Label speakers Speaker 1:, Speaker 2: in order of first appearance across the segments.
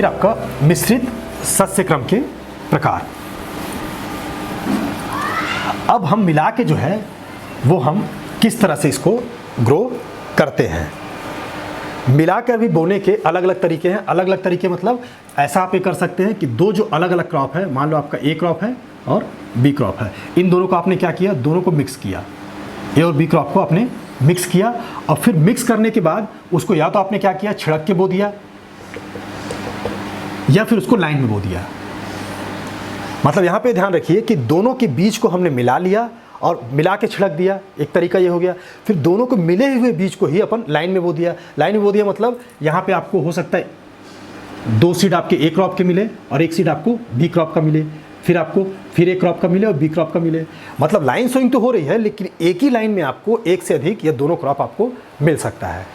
Speaker 1: फिर आपका मिश्रित सस्य क्रम के प्रकार। अब हम मिला के जो है वो हम किस तरह से इसको ग्रो करते हैं। मिलाकर भी बोने के अलग अलग तरीके हैं। अलग अलग तरीके मतलब ऐसा आप ये कर सकते हैं कि दो जो अलग अलग क्रॉप है, मान लो आपका ए क्रॉप है और बी क्रॉप है, इन दोनों को आपने क्या किया, दोनों को मिक्स किया, ए और बी क्रॉप को आपने मिक्स किया और फिर मिक्स करने के बाद उसको या तो आपने क्या किया, छिड़क के बो दिया या फिर उसको लाइन में बो दिया। मतलब यहाँ पे ध्यान रखिए कि दोनों के बीज को हमने मिला लिया और मिला के छिड़क दिया, एक तरीका ये हो गया। फिर दोनों को मिले हुए बीज को ही अपन लाइन में बो दिया। लाइन में बो दिया मतलब यहाँ पे आपको हो सकता है 2 सीड आपके ए क्रॉप के मिले और 1 सीड आपको बी क्रॉप का मिले, फिर आपको फिर ए क्रॉप का मिले और बी क्रॉप का मिले। मतलब लाइन सोइंग तो हो रही है, लेकिन एक ही लाइन में आपको एक से अधिक या दोनों क्रॉप आपको मिल सकता है।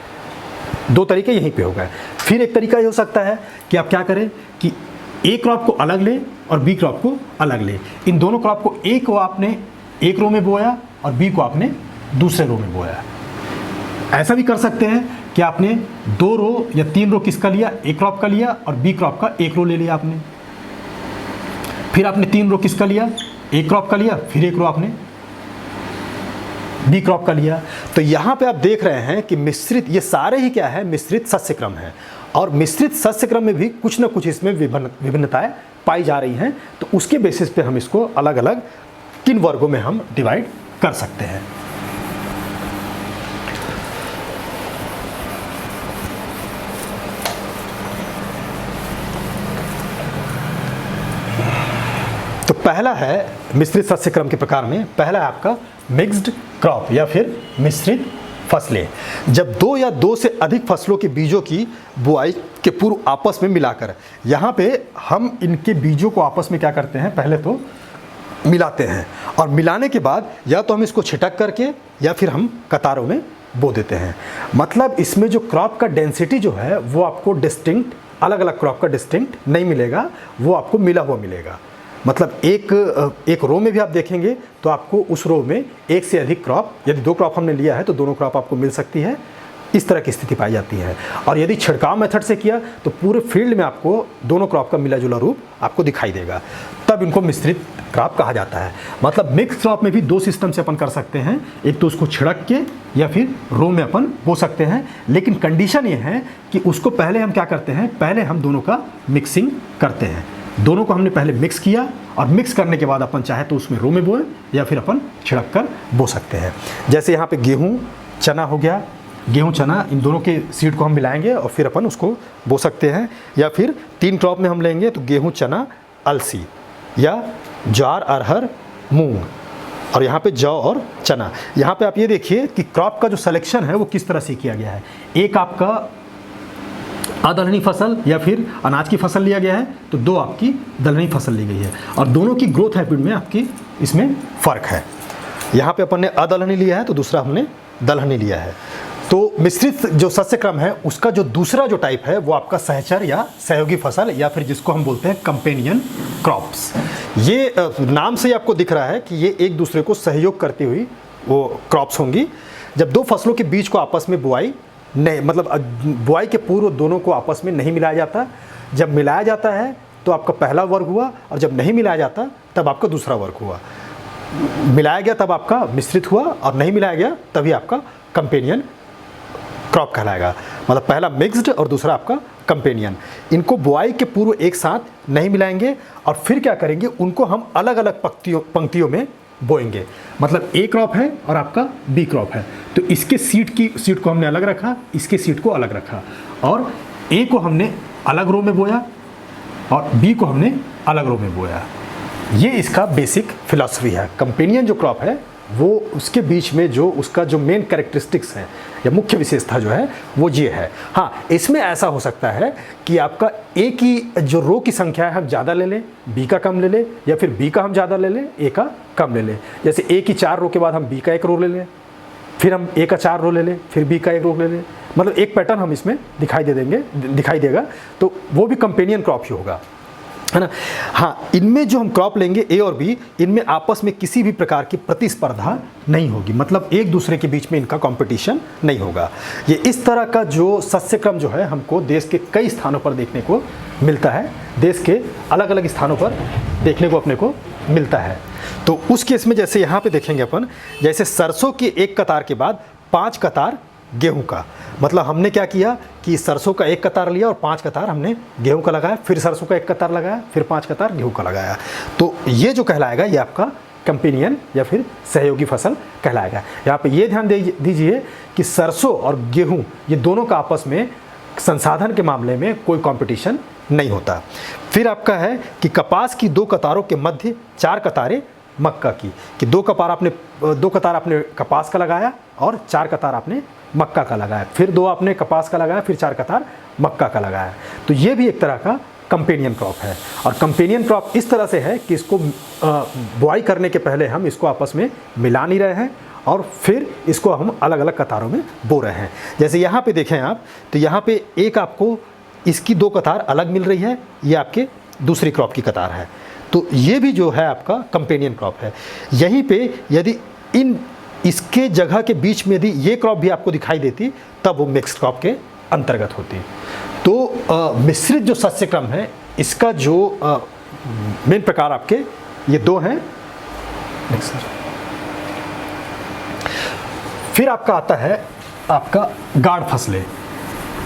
Speaker 1: 2 तरीके यहीं पे हो गए। फिर एक तरीका ये हो सकता है कि आप क्या करें कि ए क्रॉप को अलग लें और बी क्रॉप को अलग लें। इन दोनों क्रॉप को ए को आपने एक रो में बोया और बी को आपने दूसरे रो में बोया। ऐसा भी कर सकते हैं कि आपने 2 रो या 3 रो किसका लिया, ए क्रॉप का लिया और बी क्रॉप का 1 रो ले लिया आपने। फिर आपने 3 रो किसका लिया, ए क्रॉप का लिया, फिर 1 रो आपने बी क्रॉप का लिया। तो यहाँ पे आप देख रहे हैं कि मिश्रित, ये सारे ही क्या है, मिश्रित सस्य क्रम है। और मिश्रित सस्य क्रम में भी कुछ ना कुछ इसमें विभिन्नताएं पाई जा रही हैं। तो उसके बेसिस पे हम इसको अलग अलग किन वर्गों में हम डिवाइड कर सकते हैं। तो पहला है मिश्रित सस्य क्रम के प्रकार में, पहला है आपका मिक्स्ड क्रॉप या फिर मिश्रित फसलें। जब 2 या 2 से अधिक फसलों के बीजों की बुआई के पूर्व आपस में मिलाकर, यहाँ पे हम इनके बीजों को आपस में क्या करते हैं, पहले तो मिलाते हैं और मिलाने के बाद या तो हम इसको छिटक करके या फिर हम कतारों में बो देते हैं। मतलब इसमें जो क्रॉप का डेंसिटी जो है वो आपको डिस्टिंक्ट, अलग अलग क्रॉप का डिस्टिंक्ट नहीं मिलेगा, वो आपको मिला हुआ मिलेगा। मतलब एक रो में भी आप देखेंगे तो आपको उस रो में एक से अधिक क्रॉप, यदि 2 क्रॉप हमने लिया है तो दोनों क्रॉप आपको मिल सकती है। इस तरह की स्थिति पाई जाती है। और यदि छिड़काव मेथड से किया तो पूरे फील्ड में आपको दोनों क्रॉप का मिला जुला रूप आपको दिखाई देगा, तब इनको मिश्रित क्रॉप कहा जाता है। मतलब मिक्स क्रॉप में भी 2 सिस्टम से अपन कर सकते हैं, एक तो उसको छिड़क के या फिर रो में अपन बो सकते हैं। लेकिन कंडीशन ये है कि उसको पहले हम क्या करते हैं, पहले हम दोनों का मिक्सिंग करते हैं। दोनों को हमने पहले मिक्स किया और मिक्स करने के बाद अपन चाहे तो उसमें रो में बोए या फिर अपन छिड़क कर बो सकते हैं। जैसे यहाँ पे गेहूँ चना हो गया, गेहूँ चना इन दोनों के सीड को हम मिलाएंगे और फिर अपन उसको बो सकते हैं। या फिर 3 क्रॉप में हम लेंगे तो गेहूँ चना अलसी या ज्वार अरहर मूंग, और यहाँ पे जौ और चना। यहाँ पे आप ये देखिए कि क्रॉप का जो सिलेक्शन है वो किस तरह से किया गया है। एक आपका अदलहनी फसल या फिर अनाज की फसल लिया गया है तो 2 आपकी दलहनी फसल ली गई है और दोनों की ग्रोथ हैबिट में आपकी इसमें फ़र्क है। यहाँ पे अपन ने अदलहनी लिया है तो दूसरा हमने दलहनी लिया है। तो मिश्रित जो सस्य क्रम है उसका जो दूसरा जो टाइप है वो आपका सहचर या सहयोगी फसल या फिर जिसको हम बोलते हैं कंपेनियन क्रॉप्स। ये नाम से ही आपको दिख रहा है कि ये एक दूसरे को सहयोग करती हुई वो क्रॉप्स होंगी। जब 2 फसलों के बीज को आपस में बुआई नहीं, मतलब बुआई के पूर्व दोनों को आपस में नहीं मिलाया जाता। जब मिलाया जाता है तो आपका पहला वर्ग हुआ और जब नहीं मिलाया जाता तब आपका दूसरा वर्ग हुआ। मिलाया गया तब आपका मिश्रित हुआ और नहीं मिलाया गया तभी आपका कंपेनियन क्रॉप कहलाएगा। मतलब पहला मिक्स्ड और दूसरा आपका कंपेनियन। इनको बुआई के पूर्व एक साथ नहीं मिलाएंगे और फिर क्या करेंगे, उनको हम अलग अलग पंक्तियों में बोएंगे। मतलब ए क्रॉप है और आपका बी क्रॉप है तो इसके सीड को हमने अलग रखा, इसके सीड को अलग रखा और ए को हमने अलग रो में बोया और बी को हमने अलग रो में बोया। ये इसका बेसिक फिलॉसफी है। कंपेनियन जो क्रॉप है वो उसके बीच में जो उसका जो मेन कैरेक्टरिस्टिक्स है या मुख्य विशेषता जो है वो ये है। हाँ, इसमें ऐसा हो सकता है कि आपका ए की जो रो की संख्या है हम ज़्यादा ले लें, बी का कम ले लें, या फिर बी का हम ज़्यादा ले लें, ए का कम ले लें। जैसे ए की 4 रो के बाद हम बी का 1 रो ले लें, फिर हम ए का 4 रो ले लें, फिर बी का 1 रो ले लें। मतलब एक पैटर्न हम इसमें दिखाई देगा, तो वो भी कंपेनियन क्रॉप ही होगा। है ना। हाँ, इनमें जो हम क्रॉप लेंगे ए और बी, इनमें आपस में किसी भी प्रकार की प्रतिस्पर्धा नहीं होगी, मतलब एक दूसरे के बीच में इनका कंपटीशन नहीं होगा। ये इस तरह का जो सस्य क्रम जो है हमको देश के कई स्थानों पर देखने को मिलता है, देश के अलग अलग स्थानों पर देखने को अपने को मिलता है। तो उस केस में जैसे यहाँ पे देखेंगे अपन, जैसे सरसों की एक कतार के बाद 5 कतार गेहूं का, मतलब हमने क्या किया कि सरसों का एक कतार लिया और 5 कतार हमने गेहूं का लगाया, फिर सरसों का एक कतार लगाया, फिर 5 कतार गेहूं का लगाया। तो ये जो कहलाएगा ये आपका कंपेनियन या फिर सहयोगी फसल कहलाएगा। यहाँ पे ये ध्यान दीजिए कि सरसों और गेहूं ये दोनों का आपस में संसाधन के मामले में कोई कंपटीशन नहीं होता। फिर आपका है कि कपास की 2 कतारों के मध्य 4 कतारें मक्का की, कि 2 कतार आपने कपास का लगाया और 4 कतार आपने मक्का का लगाया, फिर 2 आपने कपास का लगाया, फिर 4 कतार मक्का का लगाया। तो ये भी एक तरह का कंपेनियन क्रॉप है। और कंपेनियन क्रॉप इस तरह से है कि इसको बुआई करने के पहले हम इसको आपस में मिला नहीं रहे हैं और फिर इसको हम अलग अलग कतारों में बो रहे हैं। जैसे यहाँ पे देखें आप, तो यहाँ पे एक आपको इसकी 2 कतार अलग मिल रही है, ये आपके दूसरी क्रॉप की कतार है। तो ये भी जो है आपका कंपेनियन क्रॉप है। यहीं पे यदि इसके जगह के बीच में यदि ये क्रॉप भी आपको दिखाई देती तब वो मिक्स्ड क्रॉप के अंतर्गत होती। तो मिश्रित जो सस्य क्रम है इसका जो मेन प्रकार आपके ये 2 हैं। Next sir. फिर आपका आता है आपका गाढ़ फसलें।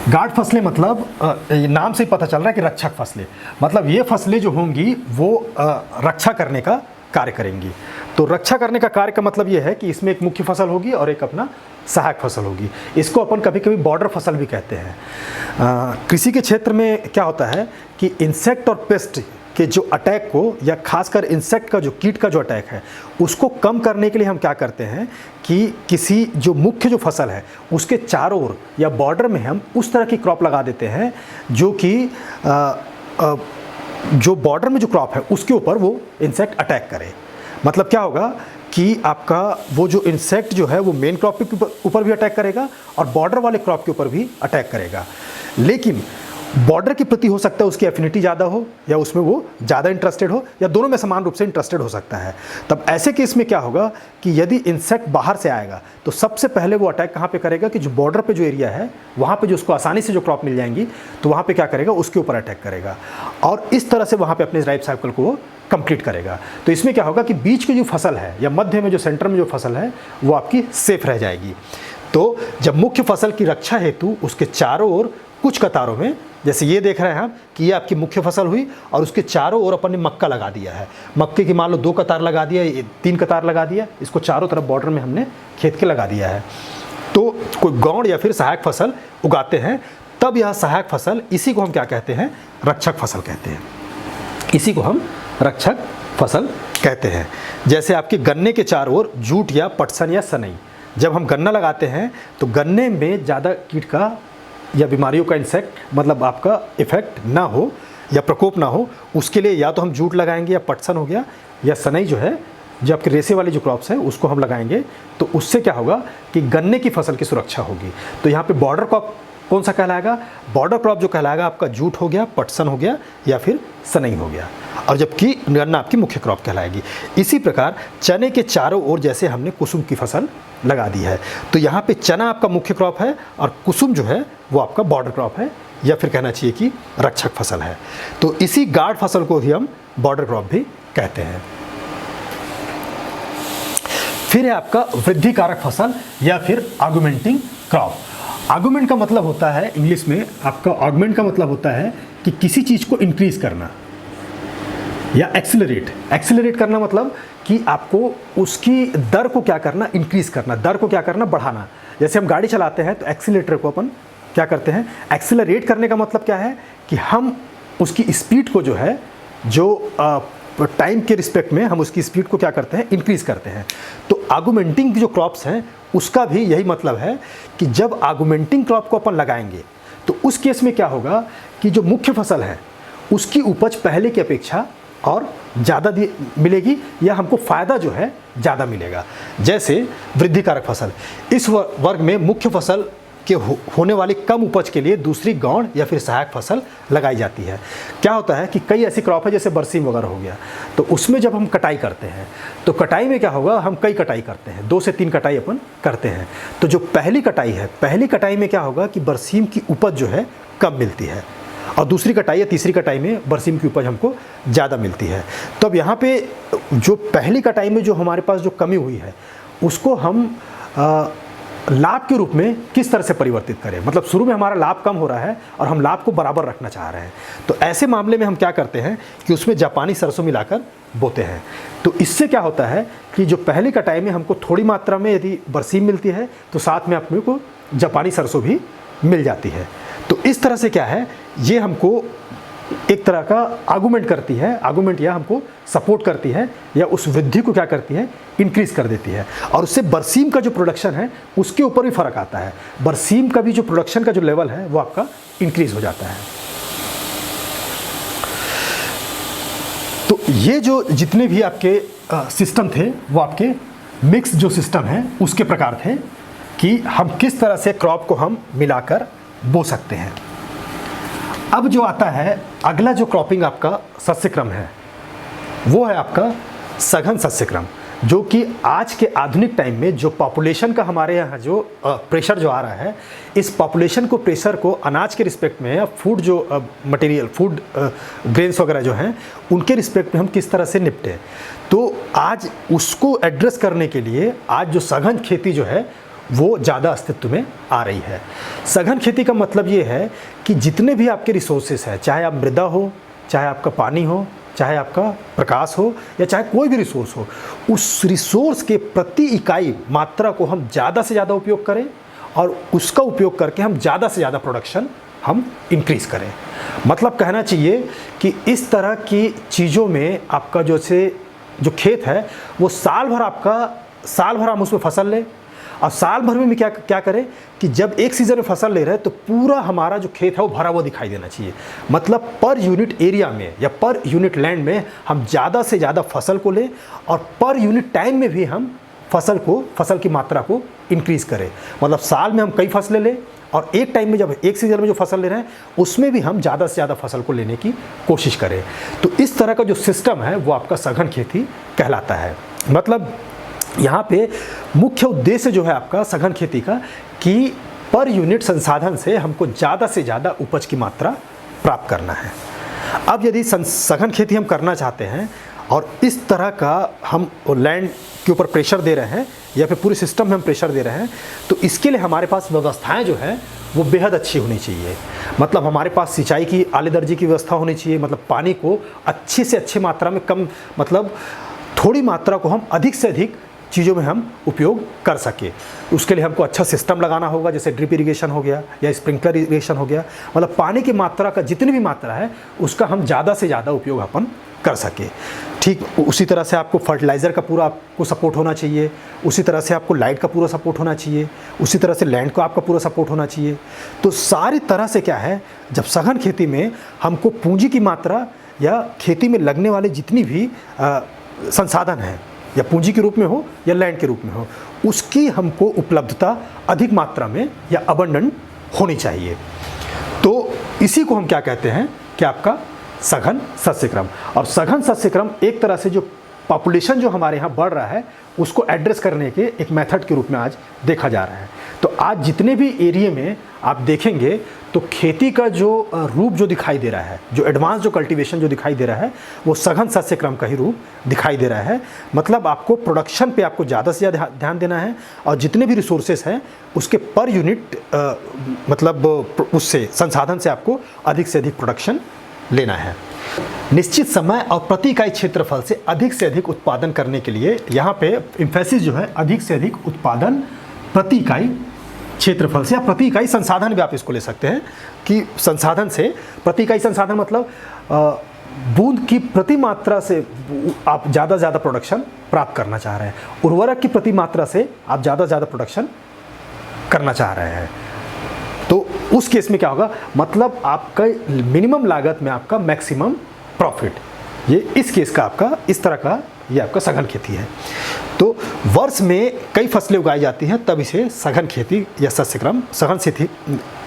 Speaker 1: गाढ़ फसलें मतलब नाम से ही पता चल रहा है कि रक्षक फसलें, मतलब ये फसलें जो होंगी वो रक्षा करने का कार्य करेंगी। तो रक्षा करने का कार्य का मतलब ये है कि इसमें एक मुख्य फसल होगी और एक अपना सहायक फसल होगी। इसको अपन कभी कभी बॉर्डर फसल भी कहते हैं। कृषि के क्षेत्र में क्या होता है कि इंसेक्ट और पेस्ट के जो अटैक को, या खासकर इंसेक्ट का जो कीट का जो अटैक है उसको कम करने के लिए हम क्या करते हैं कि किसी जो मुख्य जो फसल है उसके चारों ओर या बॉर्डर में हम उस तरह की क्रॉप लगा देते हैं जो कि जो बॉर्डर में जो क्रॉप है उसके ऊपर वो इंसेक्ट अटैक करे। मतलब क्या होगा कि आपका वो जो इंसेक्ट जो है वो मेन क्रॉप के ऊपर भी अटैक करेगा और बॉर्डर वाले क्रॉप के ऊपर भी अटैक करेगा, लेकिन बॉर्डर के प्रति हो सकता है उसकी एफिनिटी ज़्यादा हो या उसमें वो ज़्यादा इंटरेस्टेड हो या दोनों में समान रूप से इंटरेस्टेड हो सकता है। तब ऐसे केस में क्या होगा कि यदि इंसेक्ट बाहर से आएगा तो सबसे पहले वो अटैक कहाँ पे करेगा कि जो बॉर्डर पे जो एरिया है वहाँ पे जो उसको आसानी से जो क्रॉप मिल जाएंगी तो वहाँ पे क्या करेगा, उसके ऊपर अटैक करेगा और इस तरह से वहाँ पे अपने लाइफ साइकिल को वो कंप्लीट करेगा। तो इसमें क्या होगा कि बीच की जो फसल है या मध्य में जो सेंटर में जो फसल है वो आपकी सेफ रह जाएगी। तो जब मुख्य फसल की रक्षा हेतु उसके चारों ओर कुछ कतारों में, जैसे ये देख रहे हैं हम कि ये आपकी मुख्य फसल हुई और उसके चारों ओर अपन ने मक्का लगा दिया है। मक्के की मान लो 2 कतार लगा दिया, 3 कतार लगा दिया, इसको चारों तरफ बॉर्डर में हमने खेत के लगा दिया है। तो कोई गौण या फिर सहायक फसल उगाते हैं, तब यह सहायक फसल, इसी को हम क्या कहते हैं, रक्षक फसल कहते हैं। इसी को हम रक्षक फसल कहते हैं। जैसे आपके गन्ने के चारों ओर जूट या पटसन या सनई, जब हम गन्ना लगाते हैं तो गन्ने में ज़्यादा कीट का या बीमारियों का इंसेक्ट मतलब आपका इफेक्ट ना हो या प्रकोप ना हो, उसके लिए या तो हम जूट लगाएंगे या पटसन हो गया या सनई जो है, जो आपके रेसे वाली जो क्रॉप्स है उसको हम लगाएंगे। तो उससे क्या होगा कि गन्ने की फसल की सुरक्षा होगी। तो यहाँ पे बॉर्डर क्रॉप कौन सा कहलाएगा, बॉर्डर क्रॉप जो कहलाएगा आपका जूट हो गया, पटसन हो गया या फिर सनई हो गया, और जबकि गन्ना आपकी मुख्य क्रॉप कहलाएगी। इसी प्रकार चने के चारों ओर जैसे हमने कुसुम की फसल लगा दी है, तो यहाँ पे चना आपका मुख्य क्रॉप है और कुसुम जो है वो आपका बॉर्डर क्रॉप है या फिर कहना चाहिए कि रक्षक फसल है। तो इसी गार्ड फसल को ही हम बॉर्डर क्रॉप भी कहते हैं। फिर है आपका वृद्धि कारक फसल या फिर आर्गुमेंटिंग क्रॉप। आर्गुमेंट का मतलब होता है इंग्लिश में आपका, आर्गुमेंट का मतलब होता है कि किसी चीज़ को इंक्रीज करना या एक्सेलरेट करना, मतलब कि आपको उसकी दर को क्या करना, इंक्रीज करना, दर को क्या करना, बढ़ाना। जैसे हम गाड़ी चलाते हैं तो एक्सीलरेटर को अपन क्या करते हैं, एक्सेलरेट करने का मतलब क्या है कि हम उसकी स्पीड को जो है, जो टाइम के रिस्पेक्ट में हम उसकी स्पीड को क्या करते हैं, इंक्रीज करते हैं। तो आर्गुमेंटिंग जो क्रॉप्स हैं उसका भी यही मतलब है कि जब आर्गुमेंटिंग क्रॉप को अपन लगाएंगे तो उस केस में क्या होगा कि जो मुख्य फसल है उसकी उपज पहले की अपेक्षा और ज़्यादा मिलेगी या हमको फ़ायदा जो है ज़्यादा मिलेगा। जैसे वृद्धि कारक फसल, इस वर्ग में मुख्य फसल के होने वाली कम उपज के लिए दूसरी गौण या फिर सहायक फसल लगाई जाती है। क्या होता है कि कई ऐसी क्रॉप है जैसे बरसीम वगैरह हो गया, तो उसमें जब हम कटाई करते हैं तो कटाई में क्या होगा, हम कई कटाई करते हैं, 2 से 3 कटाई अपन करते हैं। तो जो पहली कटाई है, पहली कटाई में क्या होगा कि बरसीम की उपज जो है कम मिलती है, और दूसरी कटाई या तीसरी कटाई में बरसीम की उपज हमको ज़्यादा मिलती है। तो अब यहाँ पे जो पहली कटाई में जो हमारे पास जो कमी हुई है उसको हम लाभ के रूप में किस तरह से परिवर्तित करें। मतलब शुरू में हमारा लाभ कम हो रहा है और हम लाभ को बराबर रखना चाह रहे हैं, तो ऐसे मामले में हम क्या करते हैं कि उसमें जापानी सरसों मिलाकर बोते हैं। तो इससे क्या होता है कि जो पहली कटाई में हमको थोड़ी मात्रा में यदि बरसीम मिलती है तो साथ में अपने को जापानी सरसों भी मिल जाती है। तो इस तरह से क्या है, ये हमको एक तरह का आर्गूमेंट करती है, आर्गूमेंट या हमको सपोर्ट करती है या उस वृद्धि को क्या करती है, इंक्रीज कर देती है। और उससे बरसीम का जो प्रोडक्शन है उसके ऊपर भी फर्क आता है। बरसीम का भी जो प्रोडक्शन का जो लेवल है वो आपका इंक्रीज हो जाता है। तो ये जो जितने भी आपके सिस्टम थे वो आपके मिक्स जो सिस्टम है उसके प्रकार थे कि हम किस तरह से क्रॉप को हम मिलाकर बो सकते हैं। अब जो आता है अगला जो क्रॉपिंग आपका सस्य क्रम है वो है आपका सघन सस्य क्रम, जो कि आज के आधुनिक टाइम में जो पॉपुलेशन का हमारे यहाँ जो प्रेशर जो आ रहा है, इस पॉपुलेशन को प्रेशर को अनाज के रिस्पेक्ट में या फूड जो मटेरियल फूड ग्रेन्स वगैरह जो हैं उनके रिस्पेक्ट में हम किस तरह से निपटें। तो आज उसको एड्रेस करने के लिए आज जो सघन खेती जो है वो ज़्यादा अस्तित्व में आ रही है। सघन खेती का मतलब ये है कि जितने भी आपके रिसोर्सेस हैं, चाहे आप मृदा हो, चाहे आपका पानी हो, चाहे आपका प्रकाश हो, या चाहे कोई भी रिसोर्स हो, उस रिसोर्स के प्रति इकाई मात्रा को हम ज़्यादा से ज़्यादा उपयोग करें और उसका उपयोग करके हम ज़्यादा से ज़्यादा प्रोडक्शन हम इंक्रीज़ करें। मतलब कहना चाहिए कि इस तरह की चीज़ों में आपका जो खेत है वो साल भर हम उसमें फसल लें, और साल भर में क्या करें कि जब एक सीज़न में फसल ले रहे हैं तो पूरा हमारा जो खेत है वो भरा हुआ दिखाई देना चाहिए। मतलब पर यूनिट एरिया में या पर यूनिट लैंड में हम ज़्यादा से ज़्यादा फसल को लें और पर यूनिट टाइम में भी हम फसल की मात्रा को इंक्रीज़ करें। मतलब साल में हम कई फसलें लें और एक टाइम में जब एक सीज़न में जो फसल ले रहे हैं उसमें भी हम ज़्यादा से ज़्यादा फसल को लेने की कोशिश करें। तो इस तरह का जो सिस्टम है वो आपका सघन खेती कहलाता है। मतलब यहाँ पे मुख्य उद्देश्य जो है आपका सघन खेती का कि पर यूनिट संसाधन से हमको ज़्यादा से ज़्यादा उपज की मात्रा प्राप्त करना है। अब यदि सघन खेती हम करना चाहते हैं और इस तरह का हम लैंड के ऊपर प्रेशर दे रहे हैं या फिर पूरे सिस्टम में हम प्रेशर दे रहे हैं, तो इसके लिए हमारे पास व्यवस्थाएं जो है वो बेहद अच्छी होनी चाहिए। मतलब हमारे पास सिंचाई की आले दर्जे की व्यवस्था होनी चाहिए। मतलब पानी को अच्छे से अच्छे मात्रा में थोड़ी मात्रा को हम अधिक से अधिक चीज़ों में हम उपयोग कर सके। उसके लिए हमको अच्छा सिस्टम लगाना होगा, जैसे ड्रिप इरिगेशन हो गया या स्प्रिंकलर इरिगेशन हो गया। मतलब पानी की मात्रा का जितनी भी मात्रा है उसका हम ज़्यादा से ज़्यादा उपयोग अपन कर सके। ठीक उसी तरह से आपको फर्टिलाइज़र का पूरा आपको सपोर्ट होना चाहिए, उसी तरह से आपको लाइट का पूरा सपोर्ट होना चाहिए, उसी तरह से लैंड का आपका पूरा सपोर्ट होना चाहिए। तो सारी तरह से क्या है, जब सघन खेती में हमको पूंजी की मात्रा या खेती में लगने वाले जितनी भी संसाधन हैं, या पूंजी के रूप में हो या लैंड के रूप में हो, उसकी हमको उपलब्धता अधिक मात्रा में या अबंडेंट होनी चाहिए। तो इसी को हम क्या कहते हैं कि आपका सघन सस्य क्रम। और सघन सस्य क्रम एक तरह से जो पॉपुलेशन जो हमारे यहाँ बढ़ रहा है उसको एड्रेस करने के एक मेथड के रूप में आज देखा जा रहा है। तो आज जितने भी एरिया में आप देखेंगे तो खेती का जो रूप जो दिखाई दे रहा है, जो एडवांस जो कल्टीवेशन जो दिखाई दे रहा है, वो सघन सस्य क्रम का ही रूप दिखाई दे रहा है। मतलब आपको प्रोडक्शन पे आपको ज़्यादा से ज़्यादा ध्यान देना है और जितने भी रिसोर्सेस हैं उसके पर यूनिट मतलब उससे संसाधन से आपको अधिक से अधिक प्रोडक्शन लेना है। निश्चित समय और प्रति इकाई क्षेत्रफल से अधिक उत्पादन करने के लिए यहाँ पे एम्फेसिस जो है अधिक से अधिक उत्पादन प्रति इकाई क्षेत्रफल से या प्रति इकाई संसाधन भी आप इसको ले सकते हैं कि संसाधन से प्रति इकाई संसाधन मतलब बूंद की प्रति मात्रा से आप ज़्यादा से ज़्यादा प्रोडक्शन प्राप्त करना चाह रहे हैं, उर्वरक की प्रति मात्रा से आप ज़्यादा से ज़्यादा प्रोडक्शन करना चाह रहे हैं। तो उस केस में क्या होगा, मतलब आपका मिनिमम लागत में आपका मैक्सिमम प्रॉफिट, ये इस केस का आपका इस तरह का ये आपका सघन खेती है। तो तो वर्ष में कई फसलें उगाई जाती हैं, तब इसे सघन खेती या सस्यक्रम, सघन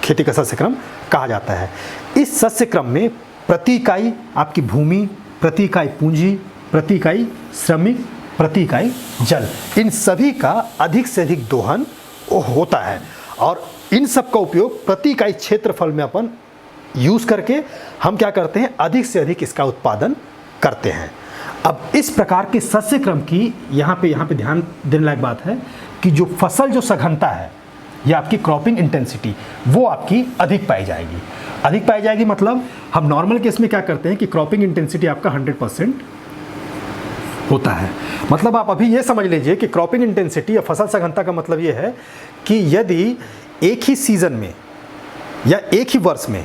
Speaker 1: खेती का सस्यक्रम कहा जाता है। इस सस्यक्रम में प्रति इकाई आपकी भूमि, प्रति इकाई पूंजी, प्रति इकाई श्रमिक, प्रति इकाई जल, इन सभी का अधिक से अधिक दोहन होता है और इन सब का उपयोग प्रति इकाई क्षेत्रफल में अपन यूज़ करके हम क्या करते हैं, अधिक से अधिक इसका उत्पादन करते हैं। अब इस प्रकार के सस्यक्रम की यहाँ पे ध्यान देने लायक बात है कि जो फसल जो सघनता है या आपकी क्रॉपिंग इंटेंसिटी वो आपकी अधिक पाई जाएगी। अधिक पाई जाएगी मतलब हम नॉर्मल केस में क्या करते हैं कि क्रॉपिंग इंटेंसिटी आपका 100% होता है। मतलब आप अभी ये समझ लीजिए कि क्रॉपिंग इंटेंसिटी या फसल सघनता का मतलब ये है कि यदि एक ही सीज़न में या एक ही वर्ष में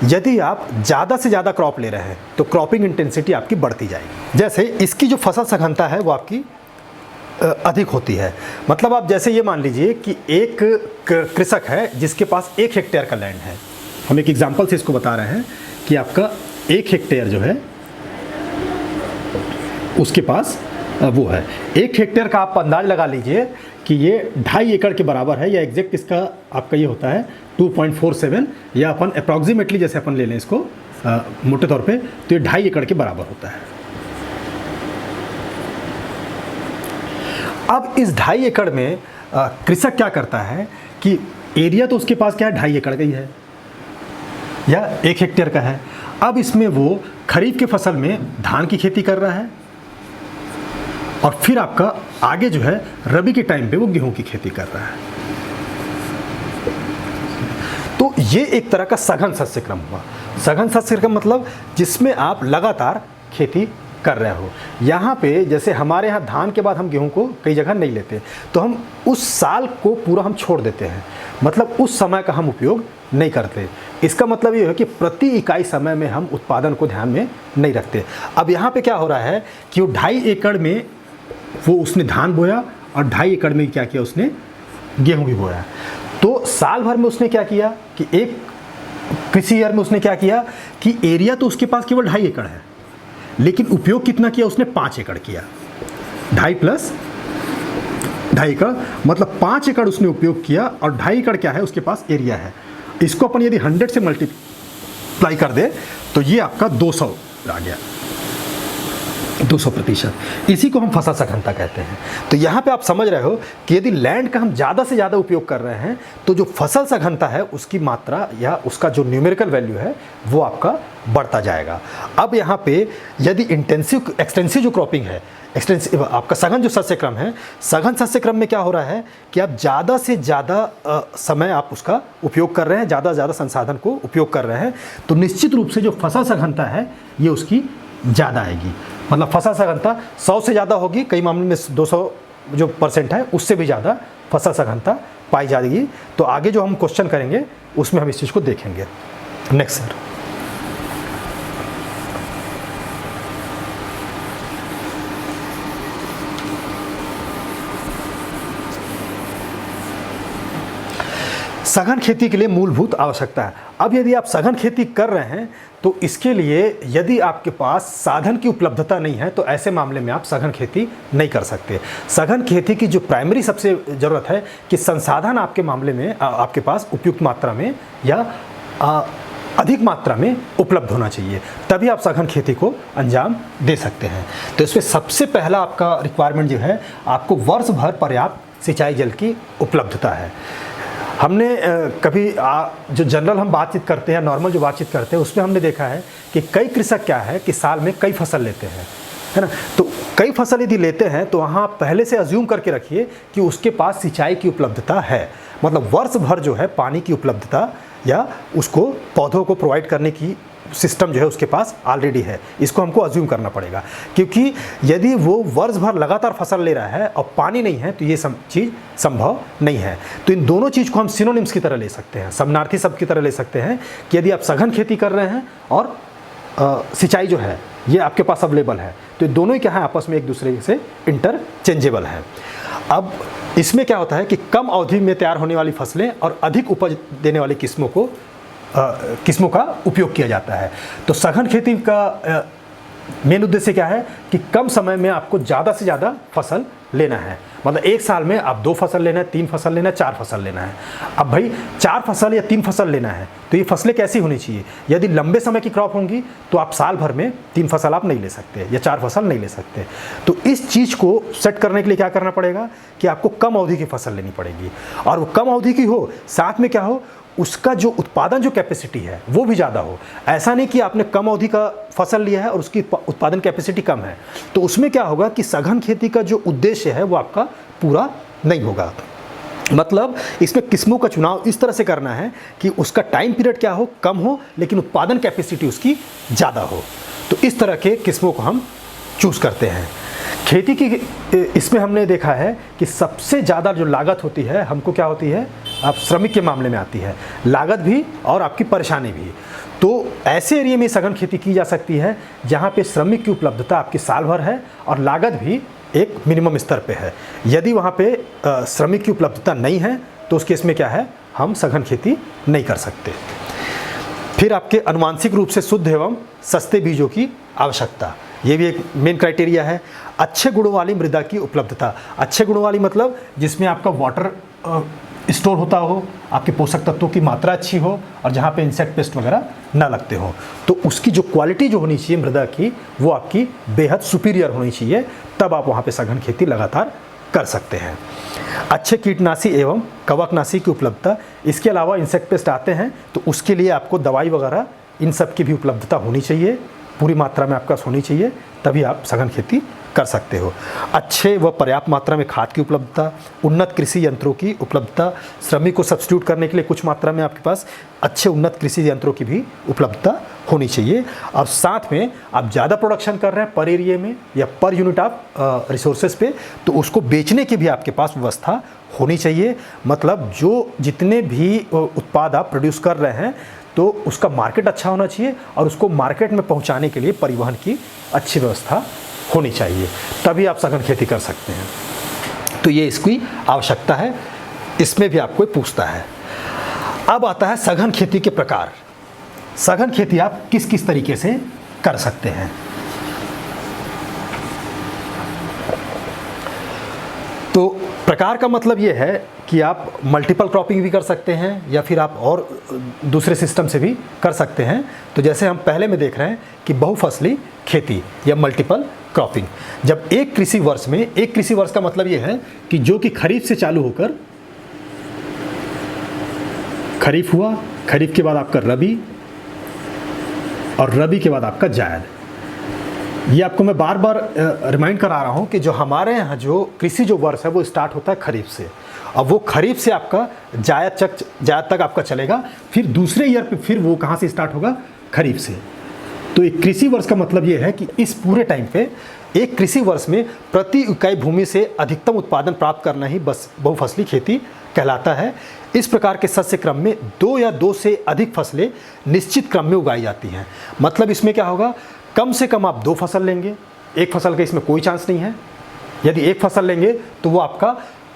Speaker 1: यदि आप ज़्यादा से ज़्यादा क्रॉप ले रहे हैं तो क्रॉपिंग इंटेंसिटी आपकी बढ़ती जाएगी। जैसे इसकी जो फसल सघनता है वो आपकी अधिक होती है। मतलब आप जैसे ये मान लीजिए कि एक कृषक है जिसके पास 1 हेक्टेयर का लैंड है। हम एक एग्जांपल से इसको बता रहे हैं कि आपका 1 हेक्टेयर जो है उसके पास वो है 1 हेक्टेयर का। आप अंदाज लगा लीजिए कि ये 2.5 एकड़ के बराबर है, या एग्जैक्ट इसका आपका ये होता है 2.47, या अपन अप्रॉक्सीमेटली जैसे अपन ले लें इसको मोटे तौर पे तो ये 2.5 एकड़ के बराबर होता है। अब इस 2.5 एकड़ में कृषक क्या करता है कि एरिया तो उसके पास क्या है, 2.5 एकड़ का ही है या 1 हेक्टेयर का है। अब इसमें वो खरीफ के फसल में धान की खेती कर रहा है और फिर आपका आगे जो है रबी के टाइम पे वो गेहूं की खेती कर रहा है। तो ये एक तरह का सघन सस्यक्रम हुआ। सघन सस्यक्रम मतलब जिसमें आप लगातार खेती कर रहे हो। यहाँ पे जैसे हमारे यहाँ धान के बाद हम गेहूं को कई जगह नहीं लेते, तो हम उस साल को पूरा हम छोड़ देते हैं, मतलब उस समय का हम उपयोग नहीं करते। इसका मतलब ये है कि प्रति इकाई समय में हम उत्पादन को ध्यान में नहीं रखते। अब यहाँ पे क्या हो रहा है कि वो 2.5 एकड़ में वो उसने धान बोया और 2.5 एकड़ में क्या किया, उसने गेहूं भी बोया। तो साल भर में उसने क्या किया कि एक कृषि ईयर में उसने क्या किया कि एरिया तो उसके पास केवल 2.5 एकड़ है, लेकिन उपयोग कितना किया उसने, 5 एकड़ किया। 2.5 प्लस 2.5 एकड़ मतलब 5 एकड़ उसने उपयोग किया, और 2.5 एकड़ क्या है उसके पास एरिया है। इसको अपन यदि 100 से मल्टीप्लाई कर दे तो ये आपका 200 आ गया, 200%। इसी को हम फसल सघनता कहते हैं। तो यहाँ पे आप समझ रहे हो कि यदि लैंड का हम ज़्यादा से ज़्यादा उपयोग कर रहे हैं तो जो फसल सघनता है उसकी मात्रा या उसका जो न्यूमेरिकल वैल्यू है वो आपका बढ़ता जाएगा। अब यहाँ पे यदि एक्सटेंसिव जो क्रॉपिंग है, एक्सटेंसिव आपका सघन जो सस्यक्रम है, सघन सस्यक्रम में क्या हो रहा है कि आप ज़्यादा से ज़्यादा समय आप उसका उपयोग कर रहे हैं, ज़्यादा से ज़्यादा संसाधन को उपयोग कर रहे हैं, तो निश्चित रूप से जो फसल सघनता है ये उसकी ज़्यादा आएगी। मतलब फसल सघनता 100 से ज़्यादा होगी, कई मामले में 200 जो % है उससे भी ज़्यादा फसल सघनता पाई जाएगी। तो आगे जो हम क्वेश्चन करेंगे उसमें हम इस चीज़ को देखेंगे। Next sir. सघन खेती के लिए मूलभूत आवश्यकता है। अब यदि आप सघन खेती कर रहे हैं तो इसके लिए यदि आपके पास साधन की उपलब्धता नहीं है तो ऐसे मामले में आप सघन खेती नहीं कर सकते। सघन खेती की जो प्राइमरी सबसे ज़रूरत है कि संसाधन आपके मामले में आपके पास उपयुक्त मात्रा में या अधिक मात्रा में उपलब्ध होना चाहिए, तभी आप सघन खेती को अंजाम दे सकते हैं। तो इसमें सबसे पहला आपका रिक्वायरमेंट जो है, आपको वर्ष भर पर्याप्त सिंचाई जल की उपलब्धता है। हमने कभी जो जनरल हम बातचीत करते हैं, नॉर्मल जो बातचीत करते हैं, उसमें हमने देखा है कि कई कृषक क्या है कि साल में कई फसल लेते हैं, है ना। तो कई फसल यदि लेते हैं तो वहाँ पहले से अज्यूम करके रखिए कि उसके पास सिंचाई की उपलब्धता है, मतलब वर्ष भर जो है पानी की उपलब्धता या उसको पौधों को प्रोवाइड करने की सिस्टम जो है उसके पास ऑलरेडी है। इसको हमको अज्यूम करना पड़ेगा, क्योंकि यदि वो वर्ष भर लगातार फसल ले रहा है और पानी नहीं है तो ये चीज़ संभव नहीं है। तो इन दोनों चीज़ को हम सिनोनिम्स की तरह ले सकते हैं, समानार्थी शब्द की तरह ले सकते हैं कि यदि आप सघन खेती कर रहे हैं और सिंचाई जो है ये आपके पास अवेलेबल है तो ये दोनों ही क्या है, आपस में एक दूसरे से इंटरचेंजेबल है। अब इसमें क्या होता है कि कम अवधि में तैयार होने वाली फसलें और अधिक उपज देने वाली किस्मों का उपयोग किया जाता है। तो सघन खेती का मेन उद्देश्य क्या है कि कम समय में आपको ज़्यादा से ज़्यादा फसल लेना है। मतलब एक साल में आप 2 फसल लेना है, 3 फसल लेना है, 4 फसल लेना है। अब भाई 4 फसल या 3 फसल लेना है तो ये फसलें कैसी होनी चाहिए? यदि लंबे समय की क्रॉप होंगी तो आप साल भर में 3 फसल आप नहीं ले सकते या 4 फसल नहीं ले सकते। तो इस चीज़ को सेट करने के लिए क्या करना पड़ेगा कि आपको कम अवधि की फसल लेनी पड़ेगी, और वो कम अवधि की हो, साथ में क्या हो, उसका जो उत्पादन जो कैपेसिटी है वो भी ज़्यादा हो। ऐसा नहीं कि आपने कम अवधि का फसल लिया है और उसकी उत्पादन कैपेसिटी कम है, तो उसमें क्या होगा कि सघन खेती का जो उद्देश्य है वो आपका पूरा नहीं होगा। मतलब इसमें किस्मों का चुनाव इस तरह से करना है कि उसका टाइम पीरियड क्या हो, कम हो, लेकिन उत्पादन कैपेसिटी उसकी ज़्यादा हो। तो इस तरह के किस्मों को हम चूज़ करते हैं। खेती की इसमें हमने देखा है कि सबसे ज़्यादा जो लागत होती है हमको क्या होती है, आप श्रमिक के मामले में आती है, लागत भी और आपकी परेशानी भी। तो ऐसे एरिया में सघन खेती की जा सकती है जहाँ पे श्रमिक की उपलब्धता आपकी साल भर है और लागत भी एक मिनिमम स्तर पे है। यदि वहाँ पे श्रमिक की उपलब्धता नहीं है तो उस केस में क्या है, हम सघन खेती नहीं कर सकते। फिर आपके अनुवांशिक रूप से शुद्ध एवं सस्ते बीजों की आवश्यकता, ये भी एक मेन क्राइटेरिया है। अच्छे गुणों वाली मृदा की उपलब्धता, अच्छे गुणों वाली मतलब जिसमें आपका वाटर स्टोर होता हो, आपके पोषक तत्वों की मात्रा अच्छी हो और जहाँ पे इंसेक्ट पेस्ट वगैरह ना लगते हो, तो उसकी जो क्वालिटी जो होनी चाहिए मृदा की वो आपकी बेहद सुपीरियर होनी चाहिए, तब आप वहाँ पे सघन खेती लगातार कर सकते हैं। अच्छे कीटनाशी एवं कवकनाशी की उपलब्धता, इसके अलावा इंसेक्ट पेस्ट आते हैं तो उसके लिए आपको दवाई वगैरह इन सब की भी उपलब्धता होनी चाहिए, पूरी मात्रा में आपका होनी चाहिए, तभी आप सघन खेती कर सकते हो। अच्छे व पर्याप्त मात्रा में खाद की उपलब्धता, उन्नत कृषि यंत्रों की उपलब्धता, श्रमिक को सब्स्टिट्यूट करने के लिए कुछ मात्रा में आपके पास अच्छे उन्नत कृषि यंत्रों की भी उपलब्धता होनी चाहिए। और साथ में आप ज़्यादा प्रोडक्शन कर रहे हैं पर एरिया में या पर यूनिट ऑफ रिसोर्सेज पे, तो उसको बेचने की भी आपके पास व्यवस्था होनी चाहिए। मतलब जो जितने भी उत्पाद आप प्रोड्यूस कर रहे हैं तो उसका मार्केट अच्छा होना चाहिए और उसको मार्केट में पहुंचाने के लिए परिवहन की अच्छी व्यवस्था होनी चाहिए, तभी आप सघन खेती कर सकते हैं। तो ये इसकी आवश्यकता है, इसमें भी आपको पूछता है। अब आता है सघन खेती के प्रकार। सघन खेती आप किस किस तरीके से कर सकते हैं। तो प्रकार का मतलब ये है कि आप मल्टीपल क्रॉपिंग भी कर सकते हैं या फिर आप और दूसरे सिस्टम से भी कर सकते हैं। तो जैसे हम पहले में देख रहे हैं कि बहुफसली खेती या मल्टीपल क्रॉपिंग, जब एक कृषि वर्ष में, एक कृषि वर्ष का मतलब ये है कि जो कि खरीफ से चालू होकर खरीफ हुआ, खरीफ के बाद आपका रबी और रबी के बाद आपका जायद। ये आपको मैं बार बार रिमाइंड करा रहा हूँ कि जो हमारे यहाँ जो कृषि जो वर्ष है वो स्टार्ट होता है खरीफ से, अब वो खरीफ से आपका जायद तक आपका चलेगा, फिर दूसरे ईयर पे फिर वो कहाँ से स्टार्ट होगा, खरीफ से। तो एक कृषि वर्ष का मतलब ये है कि इस पूरे टाइम पे एक कृषि वर्ष में प्रति इकाई भूमि से अधिकतम उत्पादन प्राप्त करना ही बस बहुफसली खेती कहलाता है। इस प्रकार के शस्य क्रम में 2 या 2 से अधिक फसलें निश्चित क्रम में उगाई जाती हैं। मतलब इसमें क्या होगा, कम से कम आप 2 फसल लेंगे, एक फसल का इसमें कोई चांस नहीं है। यदि एक फसल लेंगे तो वो आपका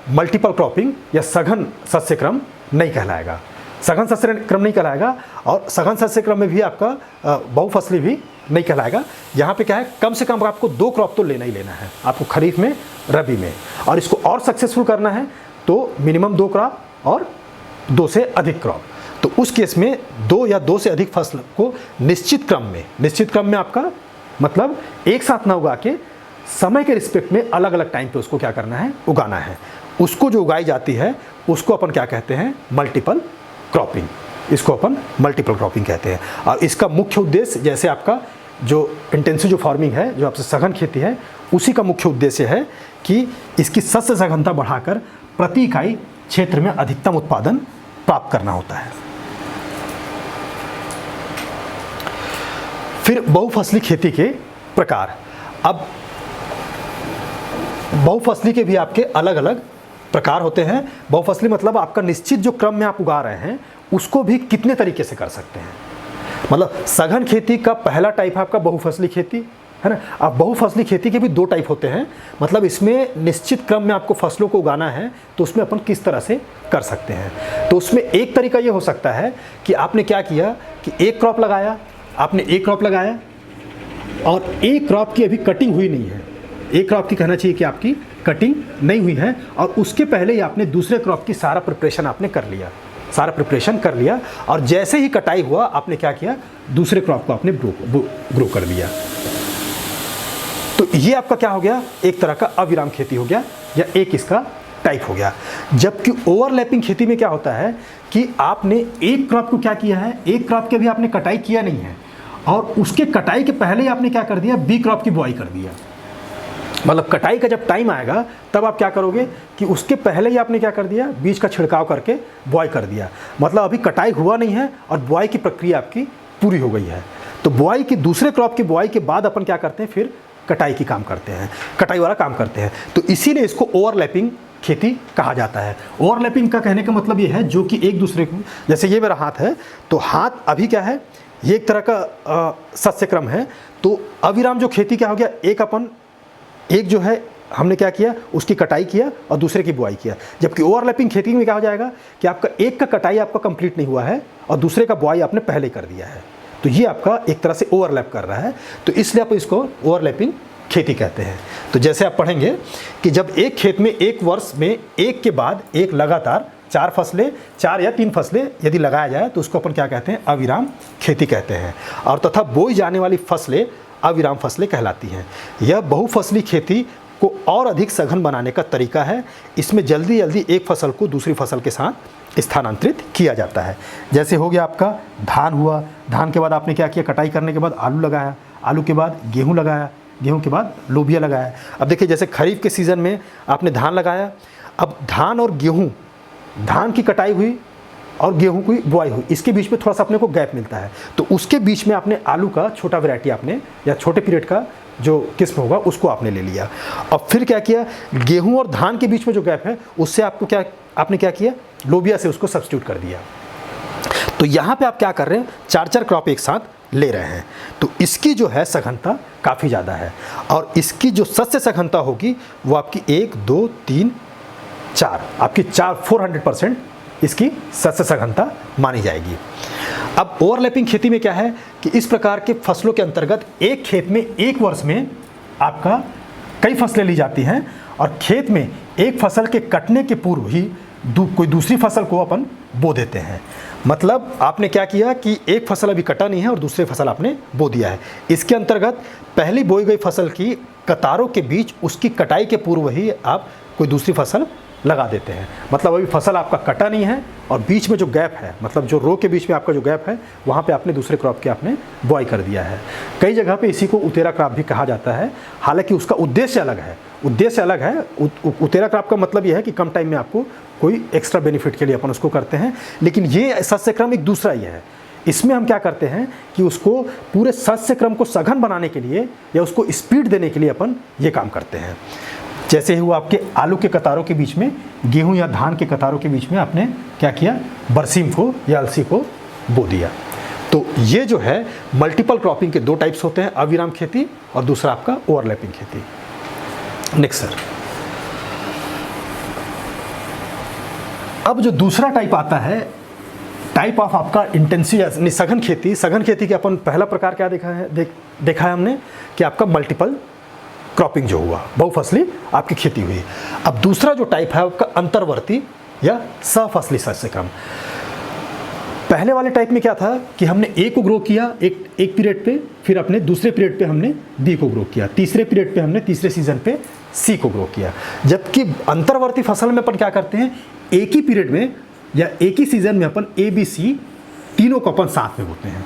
Speaker 1: मल्टीपल क्रॉपिंग या सघन शस्य क्रम नहीं कहलाएगा, सघन शस्य क्रम नहीं कहलाएगा। और सघन शस्य क्रम में भी आपका बहुफसली भी नहीं कहलाएगा। यहाँ पे क्या है, कम से कम आपको 2 क्रॉप तो लेना ही लेना है, आपको खरीफ में, रबी में। और इसको और सक्सेसफुल करना है तो मिनिमम 2 क्रॉप और 2 से अधिक क्रॉप। तो उस केस में 2 या 2 से अधिक फसल को निश्चित क्रम में आपका मतलब एक साथ ना उगा के समय के रिस्पेक्ट में अलग अलग टाइम पे उसको क्या करना है, उगाना है। उसको जो उगाई जाती है उसको अपन क्या कहते हैं, मल्टीपल क्रॉपिंग। इसको अपन मल्टीपल क्रॉपिंग कहते हैं। और इसका मुख्य उद्देश्य, जैसे आपका जो इंटेंसिव जो फार्मिंग है, जो आपसे सघन खेती है, उसी का मुख्य उद्देश्य है कि इसकी शस्य सघनता बढ़ाकर प्रति इकाई क्षेत्र में अधिकतम उत्पादन प्राप्त करना होता है। फिर बहुफसली खेती के प्रकार। अब बहुफसली के भी आपके अलग अलग प्रकार होते हैं। बहुफसली मतलब आपका निश्चित जो क्रम में आप उगा रहे हैं उसको भी कितने तरीके से कर सकते हैं। मतलब सघन खेती का पहला टाइप है आपका बहुफसली खेती, है ना। अब बहुफसली खेती के भी 2 टाइप होते हैं। मतलब इसमें निश्चित क्रम में आपको फसलों को उगाना है तो उसमें अपन किस तरह से कर सकते हैं। तो उसमें एक तरीका ये हो सकता है कि आपने क्या किया कि एक क्रॉप लगाया, आपने एक क्रॉप लगाया, और एक क्रॉप की अभी कटिंग हुई नहीं है, एक क्रॉप की कहना चाहिए कि आपकी कटिंग नहीं हुई है, और उसके पहले ही आपने दूसरे क्रॉप की सारा प्रिपरेशन आपने कर लिया, सारा प्रिपरेशन कर लिया, और जैसे ही कटाई हुआ आपने क्या किया, दूसरे क्रॉप को आपने ग्रो कर दिया। तो ये आपका क्या हो गया, एक तरह का अविराम खेती हो गया, या एक इसका टाइप हो गया। जबकि ओवरलैपिंग खेती में क्या होता है कि आपने एक क्रॉप को क्या किया है, एक क्रॉप के भी आपने कटाई किया नहीं है, और उसके कटाई के पहले ही आपने क्या कर दिया, बी क्रॉप की बुआई कर दिया। मतलब कटाई का जब टाइम आएगा तब आप क्या करोगे कि उसके पहले ही आपने क्या कर दिया, बीज का छिड़काव करके बुआई कर दिया। मतलब अभी कटाई हुआ नहीं है और बुआई की प्रक्रिया आपकी पूरी हो गई है। तो बुआई की, दूसरे क्रॉप की बुआई के बाद अपन क्या करते हैं, फिर कटाई की काम करते हैं, कटाई वाला काम करते हैं। तो इसीलिए इसको ओवरलैपिंग खेती कहा जाता है। ओवरलैपिंग का कहने का मतलब ये है जो कि एक दूसरे को, जैसे ये मेरा हाथ है, तो हाथ अभी क्या है, ये एक तरह का सस्य क्रम है। तो अविराम जो खेती क्या हो गया, एक जो है हमने क्या किया, उसकी कटाई किया और दूसरे की बुआई किया। जबकि ओवरलैपिंग खेती में क्या हो जाएगा कि आपका एक का कटाई आपका कंप्लीट नहीं हुआ है और दूसरे का बुआई आपने पहले कर दिया है। तो ये आपका एक तरह से ओवरलैप कर रहा है, तो इसलिए आप इसको ओवरलैपिंग खेती कहते हैं। तो जैसे आप पढ़ेंगे कि जब एक खेत में एक वर्ष में एक के बाद एक लगातार 4 फसलें, 4 या 3 फसलें यदि लगाया जाए तो उसको अपन क्या कहते हैं, अविराम खेती कहते हैं। और तथा बोई जाने वाली फसलें अविराम फसलें कहलाती हैं। यह बहुफसली खेती को और अधिक सघन बनाने का तरीका है। इसमें जल्दी जल्दी एक फसल को दूसरी फसल के साथ स्थानांतरित किया जाता है। जैसे हो गया आपका धान हुआ, धान के बाद आपने क्या किया, कटाई करने के बाद आलू लगाया, आलू के बाद गेहूं लगाया, गेहूं के बाद लोबिया लगाया। अब देखिए जैसे खरीफ के सीज़न में आपने धान लगाया, अब धान और गेहूं, धान की कटाई हुई और गेहूं की बुआई हुई, इसके बीच में थोड़ा सा अपने को गैप मिलता है। तो उसके बीच में आपने आलू का छोटा वैरायटी आपने, या छोटे पीरियड का जो किस्म होगा उसको आपने ले लिया। अब फिर क्या किया, गेहूं और धान के बीच में जो गैप है उससे आपने क्या किया, लोबिया से उसको सब्स्टिट्यूट कर दिया। तो यहाँ पे आप क्या कर रहे हैं, 4-4 क्रॉप एक साथ ले रहे हैं। तो इसकी जो है सघनता काफ़ी ज़्यादा है, और इसकी जो सस्य सघनता होगी वो आपकी 1, 2, 3, 4, आपकी 400% इसकी सस्य सघनता मानी जाएगी। अब ओवरलैपिंग खेती में क्या है कि इस प्रकार के फसलों के अंतर्गत एक खेत में एक वर्ष में आपका कई फसलें ली जाती हैं, और खेत में एक फसल के कटने के पूर्व ही कोई दूसरी फसल को अपन बो देते हैं। मतलब आपने क्या किया कि एक फसल अभी कटा नहीं है और दूसरी फसल आपने बो दिया है। इसके अंतर्गत पहली बोई गई फसल की कतारों के बीच उसकी कटाई के पूर्व ही आप कोई दूसरी फसल लगा देते हैं। मतलब अभी फसल आपका कटा नहीं है और बीच में जो गैप है, मतलब जो रो के बीच में आपका जो गैप है, वहाँ पे आपने दूसरे क्रॉप की आपने बुआई कर दिया है। कई जगह पे इसी को उतेरा क्रॉप भी कहा जाता है, हालांकि उसका उद्देश्य अलग है। उद्देश्य अलग है। उतेरा क्रॉप का मतलब यह है कि कम टाइम में आपको कोई एक्स्ट्रा बेनिफिट के लिए अपन उसको करते हैं, लेकिन ये सस्य क्रम एक दूसरा ही है। इसमें हम क्या करते हैं कि उसको पूरे सस्य क्रम को सघन बनाने के लिए या उसको स्पीड देने के लिए अपन ये काम करते हैं। जैसे ही वो आपके आलू के कतारों के बीच में, गेहूं या धान के कतारों के बीच में आपने क्या किया, बरसीम को या अलसी को बो दिया। तो ये जो है मल्टीपल क्रॉपिंग के 2 टाइप्स होते हैं, अविराम खेती और दूसरा आपका ओवरलैपिंग खेती। नेक्स्ट सर, अब जो दूसरा टाइप आता है, टाइप ऑफ आपका इंटेंसिव सघन खेती। सघन खेती के अपन पहला प्रकार क्या देखा है हमने कि आपका मल्टीपल क्रॉपिंग जो हुआ, बहुफसली आपकी खेती हुई। अब दूसरा जो टाइप है आपका अंतर्वर्ती या सहफसली सस्य क्रम। पहले वाले टाइप में क्या था कि हमने ए को ग्रो किया एक पीरियड पे, फिर अपने दूसरे पीरियड पे हमने बी को ग्रो किया, तीसरे पीरियड पे हमने तीसरे सीजन पे सी को ग्रो किया। जबकि अंतर्वर्ती फसल में अपन क्या करते हैं, एक ही पीरियड में या एक ही सीजन में अपन ए बी सी तीनों को अपन साथ में बोते हैं।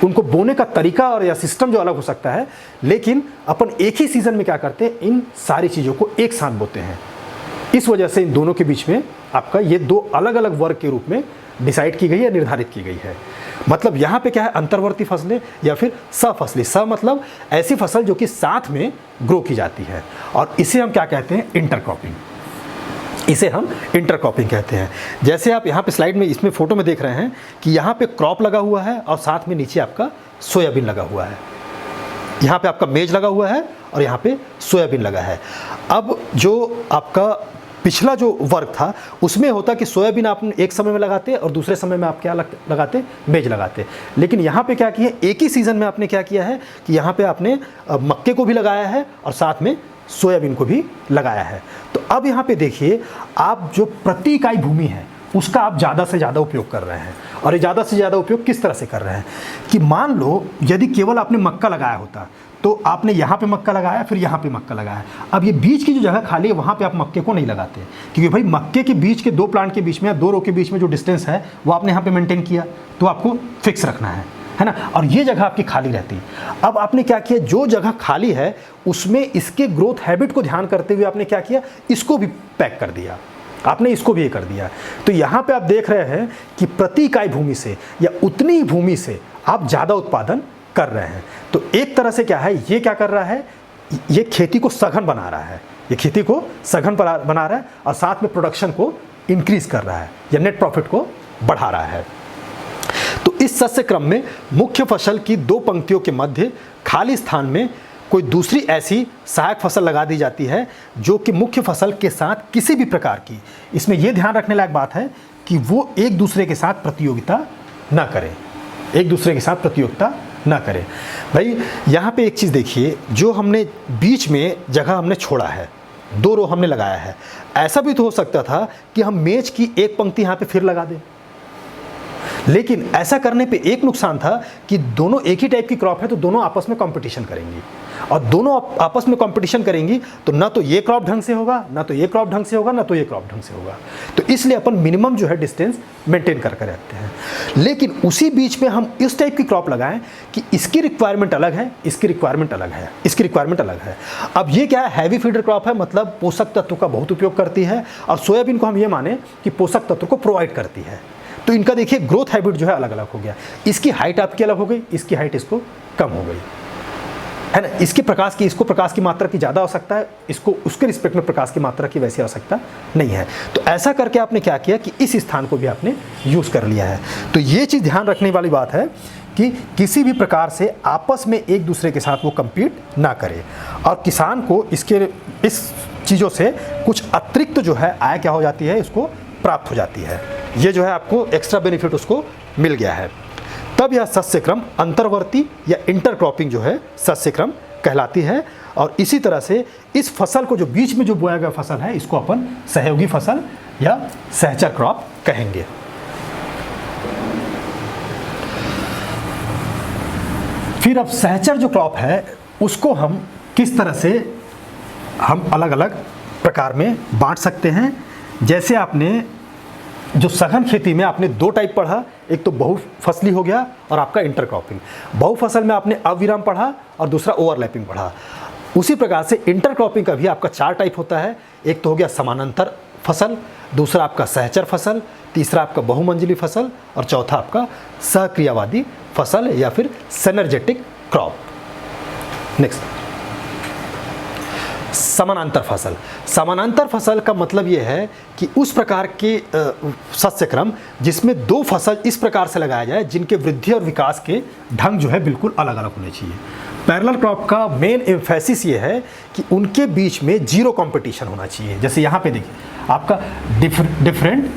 Speaker 1: उनको बोने का तरीका और या सिस्टम जो अलग हो सकता है, लेकिन अपन एक ही सीजन में क्या करते हैं, इन सारी चीज़ों को एक साथ बोते हैं। इस वजह से इन दोनों के बीच में आपका ये 2 अलग अलग वर्ग के रूप में डिसाइड की गई है, निर्धारित की गई है। मतलब यहाँ पे क्या है, अंतर्वर्ती फसलें या फिर सहफसली। सह मतलब ऐसी फसल जो कि साथ में ग्रो की जाती है, और इसे हम क्या कहते हैं, इंटरक्रॉपिंग। इसे हम इंटरक्रॉपिंग कहते हैं। जैसे आप यहाँ पे स्लाइड में इसमें फोटो में देख रहे हैं कि यहाँ पे क्रॉप लगा हुआ है और साथ में नीचे आपका सोयाबीन लगा हुआ है। यहाँ पे आपका मेज लगा हुआ है और यहाँ पे सोयाबीन लगा है। अब जो आपका पिछला जो वर्ग था उसमें होता कि सोयाबीन आप एक समय में लगाते और दूसरे समय में आप क्या लगाते, मेज लगाते। लेकिन यहाँ पे क्या किया, एक ही सीज़न में आपने क्या किया है कि यहाँ पे आपने मक्के को भी लगाया है और साथ में सोयाबीन को भी लगाया है। तो अब यहाँ पे देखिए, आप जो प्रति इकाई भूमि है उसका आप ज़्यादा से ज़्यादा उपयोग कर रहे हैं। और ये ज़्यादा से ज़्यादा उपयोग किस तरह से कर रहे हैं कि मान लो यदि केवल आपने मक्का लगाया होता तो आपने यहाँ पे मक्का लगाया, फिर यहाँ पे मक्का लगाया। अब ये बीच की जो जगह खाली है वहाँ पे आप मक्के को नहीं लगाते, क्योंकि भाई मक्के के बीच के 2 प्लांट के बीच में या 2 रो के बीच में जो डिस्टेंस है वो आपने यहाँ पे मेंटेन किया, तो आपको फिक्स रखना है ना। और ये जगह आपकी खाली रहती है। अब आपने क्या किया, जो जगह खाली है उसमें इसके ग्रोथ हैबिट को ध्यान करते हुए आपने क्या किया, इसको भी पैक कर दिया, आपने इसको भी ये कर दिया। तो यहाँ पे आप देख रहे हैं कि प्रति इकाई भूमि से या उतनी ही भूमि से आप ज़्यादा उत्पादन कर रहे हैं। तो एक तरह से क्या है, ये क्या कर रहा है, ये खेती को सघन बना रहा है, ये खेती को सघन बना रहा है और साथ में प्रोडक्शन को इंक्रीज कर रहा है या नेट प्रॉफिट को बढ़ा रहा है। तो इस शस्य क्रम में मुख्य फसल की 2 पंक्तियों के मध्य खाली स्थान में कोई दूसरी ऐसी सहायक फसल लगा दी जाती है जो कि मुख्य फसल के साथ किसी भी प्रकार की, इसमें यह ध्यान रखने लायक बात है कि वो एक दूसरे के साथ प्रतियोगिता ना करें, एक दूसरे के साथ प्रतियोगिता ना करें। भाई यहाँ पे एक चीज़ देखिए, जो हमने बीच में जगह हमने छोड़ा है, 2 रो हमने लगाया है, ऐसा भी तो हो सकता था कि हम मेज की एक पंक्ति यहाँ पे फिर लगा दें। लेकिन ऐसा करने पे एक नुकसान था कि दोनों एक ही टाइप की क्रॉप है तो दोनों आपस में कंपटीशन करेंगी, और दोनों आपस में कंपटीशन करेंगी तो ना तो ये क्रॉप ढंग से होगा, ना तो ये क्रॉप ढंग से होगा, ना तो ये क्रॉप ढंग से होगा। तो इसलिए अपन मिनिमम जो है डिस्टेंस मेंटेन करके रखते हैं। लेकिन उसी बीच में हम इस टाइप की क्रॉप लगाएं कि इसकी रिक्वायरमेंट अलग है, इसकी रिक्वायरमेंट अलग है, इसकी रिक्वायरमेंट अलग है। अब ये क्या है, हैवी फीडर क्रॉप है, मतलब पोषक तत्व का बहुत उपयोग करती है, और सोयाबीन को हम ये माने कि पोषक तत्व को प्रोवाइड करती है। तो इनका देखिए ग्रोथ हैबिट जो है अलग अलग हो गया, इसकी हाइट आपकी अलग हो गई, इसकी हाइट इसको कम हो गई, है ना। इसको प्रकाश की मात्रा की ज़्यादा आवश्यकता है, इसको उसके रिस्पेक्ट में प्रकाश की मात्रा की वैसी आवश्यकता नहीं है। तो ऐसा करके आपने क्या किया कि इस स्थान को भी आपने यूज़ कर लिया है। तो ये चीज़ ध्यान रखने वाली बात है कि किसी भी प्रकार से आपस में एक दूसरे के साथ वो कम्पीट ना करे, और किसान को इस चीज़ों से कुछ अतिरिक्त जो है आय क्या हो जाती है, इसको प्राप्त हो जाती है। ये जो है आपको एक्स्ट्रा बेनिफिट उसको मिल गया है। तब यह शस्य क्रम अंतर्वर्ती या इंटरक्रॉपिंग जो है शस्य क्रम कहलाती है। और इसी तरह से इस फसल को जो बीच में जो बोया गया फसल है, इसको अपन सहयोगी फसल या सहचर क्रॉप कहेंगे। फिर अब सहचर जो क्रॉप है उसको हम किस तरह से हम अलग अलग प्रकार में बांट सकते हैं। जैसे आपने जो सघन खेती में आपने 2 टाइप पढ़ा, एक तो बहुफसली हो गया और आपका इंटरक्रॉपिंग। बहुफसल में आपने अविराम पढ़ा और दूसरा ओवरलैपिंग पढ़ा। उसी प्रकार से इंटरक्रॉपिंग का भी आपका 4 टाइप होता है। एक तो हो गया समानांतर फसल, दूसरा आपका सहचर फसल, तीसरा आपका बहुमंजिली फसल, और चौथा आपका सहक्रियावादी फसल या फिर सिनर्जेटिक क्रॉप। नेक्स्ट, समानांतर फसल। समानांतर फसल का मतलब यह है कि उस प्रकार के शस्य क्रम जिसमें 2 फसल इस प्रकार से लगाया जाए जिनके वृद्धि और विकास के ढंग जो है बिल्कुल अलग अलग होने चाहिए। पैरेलल क्रॉप का मेन एम्फेसिस ये है कि उनके बीच में जीरो कंपटीशन होना चाहिए। जैसे यहाँ पे देखिए आपका different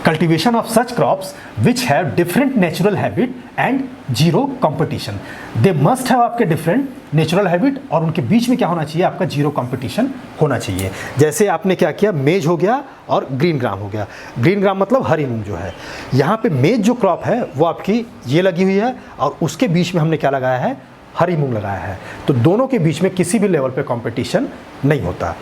Speaker 1: cultivation of such crops which have different natural habit and zero competition. They must have आपके different natural habit, और उनके बीच में क्या होना चाहिए, आपका जीरो कंपटीशन होना चाहिए। जैसे आपने क्या किया, मेज हो गया और ग्रीन ग्राम हो गया। ग्रीन ग्राम मतलब हरी मूंग जो है। यहाँ पे मेज जो क्रॉप है वो आपकी ये लगी हुई है और उसके बीच में हमने क्या लगाया है, हरी मूंग लगाया है। तो दोनों के बीच में किसी भी लेवल पे कंपटीशन नहीं होता।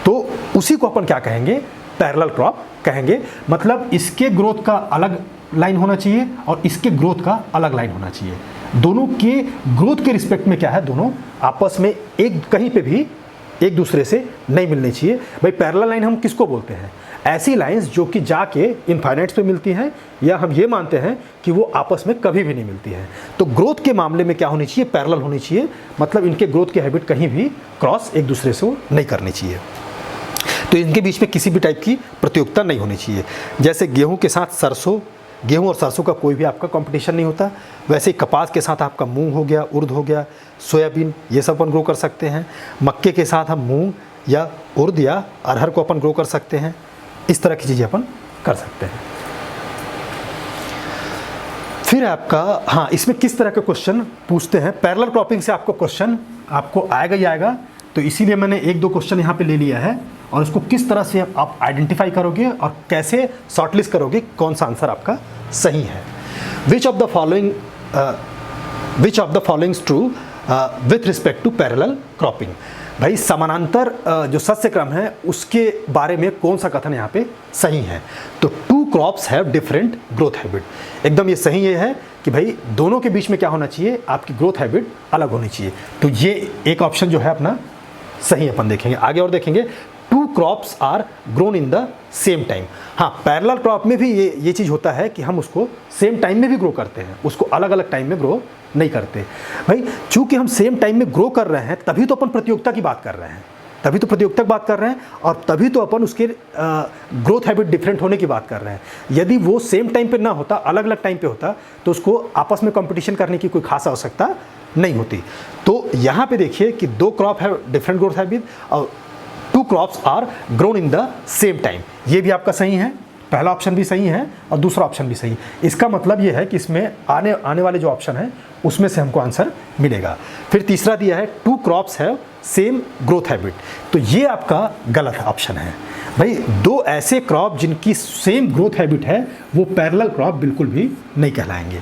Speaker 1: तो उसी को अपन क्या कहेंगे, पैरेलल क्रॉप कहेंगे। मतलब इसके ग्रोथ का अलग लाइन होना चाहिए और इसके ग्रोथ का अलग लाइन होना चाहिए। दोनों के ग्रोथ के रिस्पेक्ट में क्या है, दोनों आपस में एक कहीं पे भी एक दूसरे से नहीं मिलनी चाहिए। भाई पैरेलल लाइन हम किसको बोलते हैं, ऐसी लाइंस जो कि जाके इनफाइनाइट्स पे मिलती हैं, या हम ये मानते हैं कि वो आपस में कभी भी नहीं मिलती हैं। तो ग्रोथ के मामले में क्या होनी चाहिए, पैरेलल होनी चाहिए। मतलब इनके ग्रोथ की हैबिट कहीं भी क्रॉस एक दूसरे से नहीं करनी चाहिए। तो इनके बीच में किसी भी टाइप की प्रतियोगिता नहीं होनी चाहिए। जैसे गेहूं के साथ सरसों, गेहूं और सरसों का कोई भी आपका कंपटीशन नहीं होता, वैसे ही कपास के साथ आपका मूंग हो गया, उर्द हो गया, सोयाबीन, ये सब अपन ग्रो कर सकते हैं। मक्के के साथ हम मूंग या उर्द या अरहर को अपन ग्रो कर सकते हैं। इस तरह की चीज़ें अपन कर सकते हैं। फिर आपका हाँ, इसमें किस तरह के क्वेश्चन पूछते हैं, पैरेलल क्रॉपिंग से आपको क्वेश्चन आपको आएगा ही आएगा, तो इसीलिए मैंने एक दो क्वेश्चन यहाँ पे ले लिया है और उसको किस तरह से आप आइडेंटिफाई करोगे और कैसे शॉर्टलिस्ट करोगे कौन सा आंसर आपका सही है। Which of the following true with respect to parallel cropping. भाई समानांतर जो सस्य क्रम है उसके बारे में कौन सा कथन यहाँ पे सही है। तो two crops have different growth habit, एकदम ये सही ये है कि भाई दोनों के बीच में क्या होना चाहिए, आपकी ग्रोथ हैबिट अलग होनी चाहिए। तो ये एक ऑप्शन जो है अपना सही अपन देखेंगे। आगे और देखेंगे, two crops are grown in the same time. हाँ, पैरेलल क्रॉप में भी ये चीज़ होता है कि हम उसको सेम टाइम में भी ग्रो करते हैं, उसको अलग अलग टाइम में ग्रो नहीं करते। भाई चूंकि हम सेम टाइम में ग्रो कर रहे हैं तभी तो अपन प्रतियोगिता की बात कर रहे हैं, तभी तो प्रतियोगिता की बात कर रहे हैं और तभी तो अपन उसके ग्रोथ हैबिट डिफरेंट होने की बात कर रहे हैं। यदि वो सेम टाइम पे ना होता, अलग अलग टाइम पे होता, तो उसको आपस में कंपटीशन करने की कोई खास आवश्यकता नहीं होती। तो यहाँ पे देखिए कि दो क्रॉप है डिफरेंट ग्रोथ हैबिट और two crops are grown in the same time, ये भी आपका सही है। पहला ऑप्शन भी सही है और दूसरा ऑप्शन भी सही है। इसका मतलब ये है कि इसमें आने वाले जो ऑप्शन है उसमें से हमको आंसर मिलेगा। फिर तीसरा दिया है, two crops have same growth habit, तो ये आपका गलत ऑप्शन है। भाई दो ऐसे क्रॉप जिनकी सेम ग्रोथ हैबिट है वो पैरेलल क्रॉप बिल्कुल भी नहीं कहलाएंगे।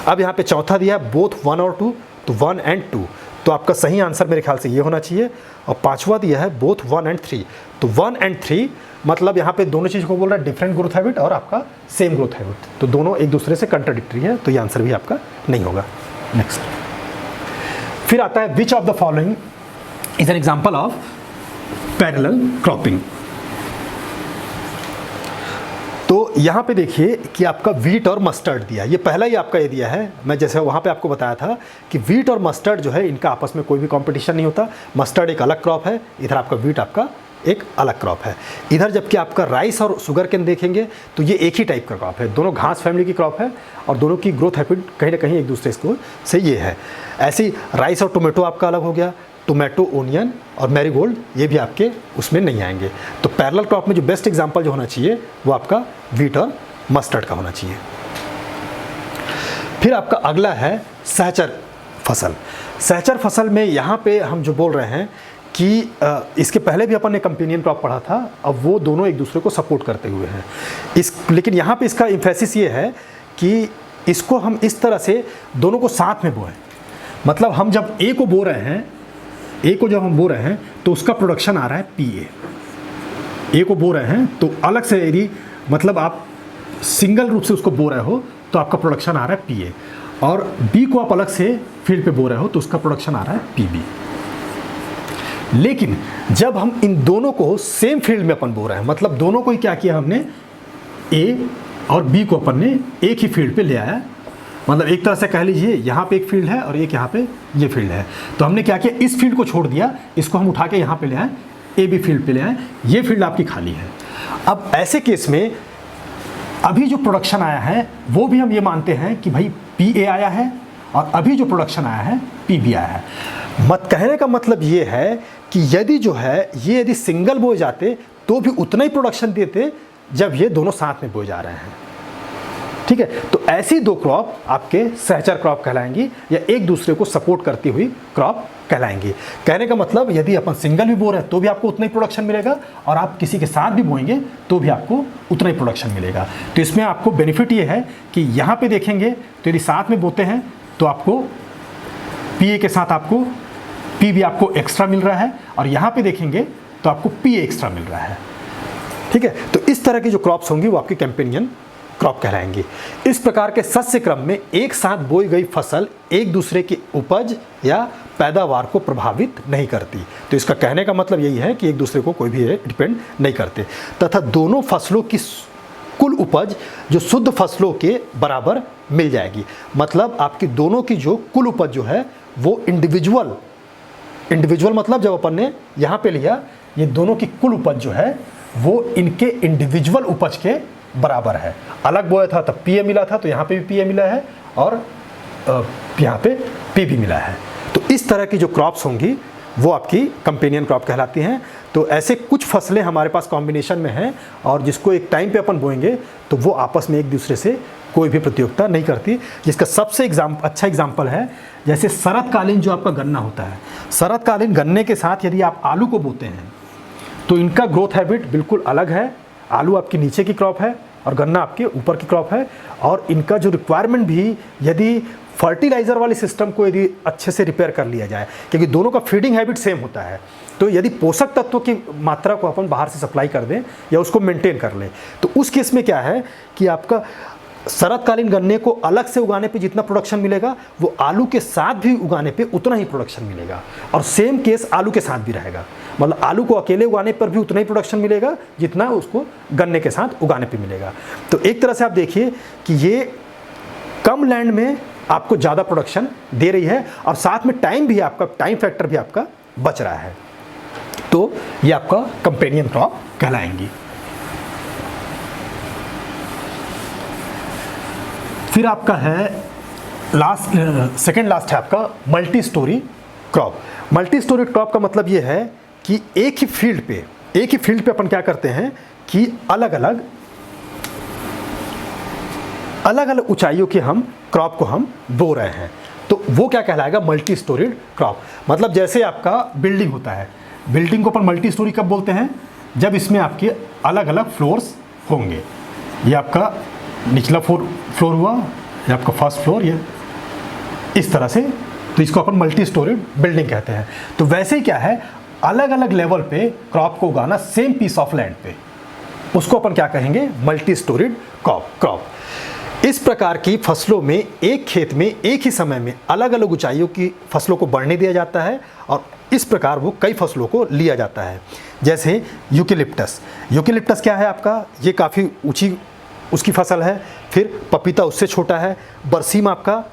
Speaker 1: अब यहाँ पे चौथा दिया है बोथ 1 और 2, तो 1 and 2, तो आपका सही आंसर मेरे ख्याल से ये होना चाहिए। और पांचवा दिया है बोथ 1 and 3, तो 1 and 3 मतलब यहाँ पे दोनों चीज़ को बोल रहा है, डिफरेंट ग्रोथ हैबिट और आपका सेम ग्रोथ हैबिट, तो दोनों एक दूसरे से कंट्राडिक्टरी है, तो ये आंसर भी आपका नहीं होगा। नेक्स्ट फिर आता है which of the following is an example of parallel cropping. तो यहाँ पे देखिए कि आपका वीट और मस्टर्ड दिया, ये पहला ही आपका ये दिया है। मैं जैसे वहाँ पे आपको बताया था कि वीट और मस्टर्ड जो है इनका आपस में कोई भी कंपटीशन नहीं होता। मस्टर्ड एक अलग क्रॉप है, इधर आपका वीट आपका एक अलग क्रॉप है। इधर जबकि आपका राइस और शुगर केन देखेंगे तो ये एक ही टाइप का क्रॉप है, दोनों घास फैमिली की क्रॉप है और दोनों की ग्रोथ हैबिट कहीं ना कहीं एक दूसरे को से ये है। ऐसे ही राइस और टोमेटो आपका अलग हो गया, टोमेटो, ओनियन और मैरीगोल्ड ये भी आपके उसमें नहीं आएंगे। तो पैरेलल क्रॉप में जो बेस्ट एग्जांपल जो होना चाहिए वो आपका वीट और मस्टर्ड का होना चाहिए। फिर आपका अगला है सहचर फसल। सहचर फसल में यहाँ पे हम जो बोल रहे हैं कि इसके पहले भी अपन ने कंपेनियन क्रॉप पढ़ा था, अब वो दोनों एक दूसरे को सपोर्ट करते हुए हैं। लेकिन यहाँ पे इसका एम्फेसिस ये है कि इसको हम इस तरह से दोनों को साथ में बोएं। मतलब हम जब ए को बो रहे हैं, ए को जब हम बो रहे हैं तो उसका प्रोडक्शन आ रहा है पीए। ए को बो रहे हैं तो अलग से यदि मतलब आप सिंगल रूप से उसको बो रहे हो तो आपका प्रोडक्शन आ रहा है पीए, और बी को आप अलग से फील्ड पे बो रहे हो तो उसका प्रोडक्शन आ रहा है पीबी। लेकिन जब हम इन दोनों को सेम फील्ड में अपन बो रहे हैं, मतलब दोनों को ही क्या किया हमने, ए और बी को अपन ने एक ही फील्ड पे ले आया। मतलब एक तरह से कह लीजिए यहाँ पे एक फील्ड है और एक यहाँ पे ये फील्ड है, तो हमने क्या किया, इस फील्ड को छोड़ दिया, इसको हम उठा के यहाँ पे ले आए, ए बी फील्ड पे ले आए, ये फील्ड आपकी खाली है। अब ऐसे केस में अभी जो प्रोडक्शन आया है वो भी हम ये मानते हैं कि भाई पी ए आया है और अभी जो प्रोडक्शन आया है पी बी आया है। मत कहने का मतलब ये है कि यदि जो है ये यदि सिंगल बोए जाते तो भी उतना ही प्रोडक्शन देते जब ये दोनों साथ में बोए जा रहे हैं। ठीक है, तो ऐसी दो क्रॉप आपके सहचर क्रॉप कहलाएंगी या एक दूसरे को सपोर्ट करती हुई क्रॉप कहलाएंगी। कहने का मतलब यदि अपन सिंगल भी बो रहे हैं तो भी आपको उतना ही प्रोडक्शन मिलेगा और आप किसी के साथ भी बोएंगे तो भी आपको उतना ही प्रोडक्शन मिलेगा। तो इसमें आपको बेनिफिट ये है कि यहाँ पे देखेंगे तो यदि साथ में बोते हैं तो आपको पी ए के साथ आपको पी भी आपको एक्स्ट्रा मिल रहा है और यहाँ पे देखेंगे तो आपको पी ए एक्स्ट्रा मिल रहा है। ठीक है, तो इस तरह की जो क्रॉप्स होंगी वो आपकी कंपेनियन क्रॉप कहलाएंगी। इस प्रकार के सस्य क्रम में एक साथ बोई गई फसल एक दूसरे की उपज या पैदावार को प्रभावित नहीं करती। तो इसका कहने का मतलब यही है कि एक दूसरे को कोई भी डिपेंड नहीं करते तथा दोनों फसलों की कुल उपज जो शुद्ध फसलों के बराबर मिल जाएगी। मतलब आपकी दोनों की जो कुल उपज जो है वो इंडिविजुअल मतलब जब अपन ने यहाँ पे लिया ये दोनों की कुल उपज जो है वो इनके इंडिविजुअल उपज के बराबर है। अलग बोया था तब पी ए मिला था, तो यहाँ पे भी पी ए मिला है और यहाँ पे पी भी मिला है। तो इस तरह की जो क्रॉप्स होंगी वो आपकी कंपेनियन क्रॉप कहलाती हैं तो ऐसे कुछ फसलें हमारे पास कॉम्बिनेशन में हैं और जिसको एक टाइम पे अपन बोएंगे तो वो आपस में एक दूसरे से कोई भी प्रतियोगिता नहीं करती। जिसका सबसे अच्छा एग्जाम्पल है जैसे शरतकालीन जो आपका गन्ना होता है, शरतकालीन गन्ने के साथ यदि आप आलू को बोते हैं तो इनका ग्रोथ हैबिट बिल्कुल अलग है। आलू आपकी नीचे की क्रॉप है और गन्ना आपके ऊपर की क्रॉप है, और इनका जो रिक्वायरमेंट भी यदि फर्टिलाइज़र वाले सिस्टम को यदि अच्छे से रिपेयर कर लिया जाए, क्योंकि दोनों का फीडिंग हैबिट सेम होता है, तो यदि पोषक तत्वों की मात्रा को अपन बाहर से सप्लाई कर दें या उसको मेंटेन कर लें, तो उस केस में क्या है कि आपका शरतकालीन गन्ने को अलग से उगाने पे जितना प्रोडक्शन मिलेगा वो आलू के साथ भी उगाने पे उतना ही प्रोडक्शन मिलेगा। और सेम केस आलू के साथ भी रहेगा, मतलब आलू को अकेले उगाने पर भी उतना ही प्रोडक्शन मिलेगा जितना उसको गन्ने के साथ उगाने पे मिलेगा। तो एक तरह से आप देखिए कि ये कम लैंड में आपको ज़्यादा प्रोडक्शन दे रही है और साथ में टाइम फैक्टर भी आपका बच रहा है। तो ये आपका कंपेनियन क्रॉप कहलाएंगी। फिर आपका है सेकेंड लास्ट है आपका multi storey crop. Multi storey crop का मतलब ये है कि एक ही फील्ड पे अपन क्या करते हैं कि अलग अलग ऊंचाइयों के हम क्रॉप को हम बो रहे हैं, तो वो क्या कहलाएगा, मल्टी स्टोरीड क्रॉप। मतलब जैसे आपका बिल्डिंग होता है, बिल्डिंग को अपन मल्टी स्टोरी कब बोलते हैं, जब इसमें आपके अलग अलग फ्लोर्स होंगे। ये आपका निचला फ्लोर हुआ, ये आपका फर्स्ट फ्लोर, ये इस तरह से, तो इसको अपन मल्टी स्टोरीड बिल्डिंग कहते हैं। तो वैसे ही क्या है, अलग अलग लेवल पे क्रॉप को उगाना सेम पीस ऑफ लैंड पे, उसको अपन क्या कहेंगे, मल्टी स्टोरीड क्रॉप। इस प्रकार की फसलों में एक खेत में एक ही समय में अलग अलग ऊंचाइयों की फसलों को बढ़ने दिया जाता है और इस प्रकार वो कई फसलों को लिया जाता है। जैसे यूकेलिप्टस क्या है आपका, ये काफ़ी ऊंची उसकी फसल है। फिर पपीता उससे छोटा है, बरसीम आपका